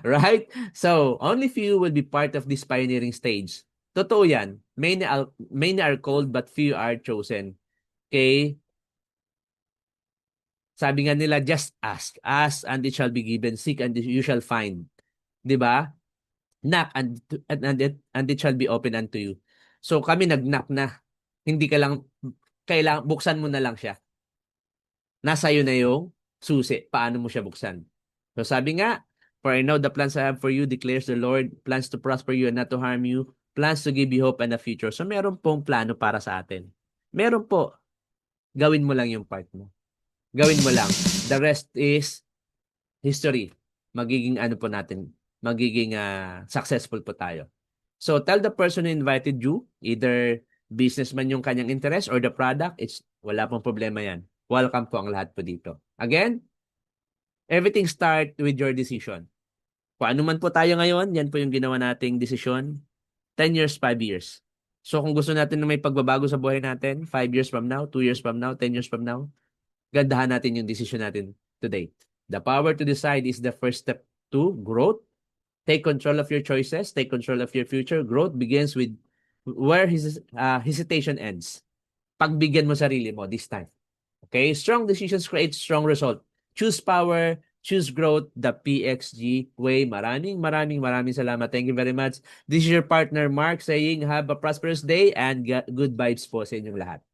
Right? So, only few will be part of this pioneering stage. Totoo yan. Many are called but few are chosen. Okay? Sabi nga nila, just ask. Ask and it shall be given. Seek and you shall find. 'Di ba? Knock and it shall be open unto you. So, kami nag-knock na. Hindi ka lang, buksan mo na lang siya. Nasa iyo na yung susi. Paano mo siya buksan? So sabi nga, for I know the plans I have for you, declares the Lord, plans to prosper you and not to harm you, plans to give you hope and a future. So meron pong plano para sa atin. Meron po. Gawin mo lang yung part mo. Gawin mo lang. The rest is history. Magiging ano po natin, magiging successful po tayo. So tell the person who invited you, either businessman yung kanyang interest or the product, wala pong problema yan. Welcome po ang lahat po dito. Again, everything start with your decision. Kung ano man po tayo ngayon, yan po yung ginawa nating desisyon. 10 years, 5 years. So kung gusto natin na may pagbabago sa buhay natin, 5 years from now, 2 years from now, 10 years from now, gandahan natin yung decision natin today. The power to decide is the first step to growth. Take control of your choices. Take control of your future. Growth begins with where hesitation ends. Pagbigyan mo sarili mo this time. Okay? Strong decisions create strong result. Choose power. Choose growth. The PXG way. Maraming salamat. Thank you very much. This is your partner Mark saying have a prosperous day and good vibes po sa inyong lahat.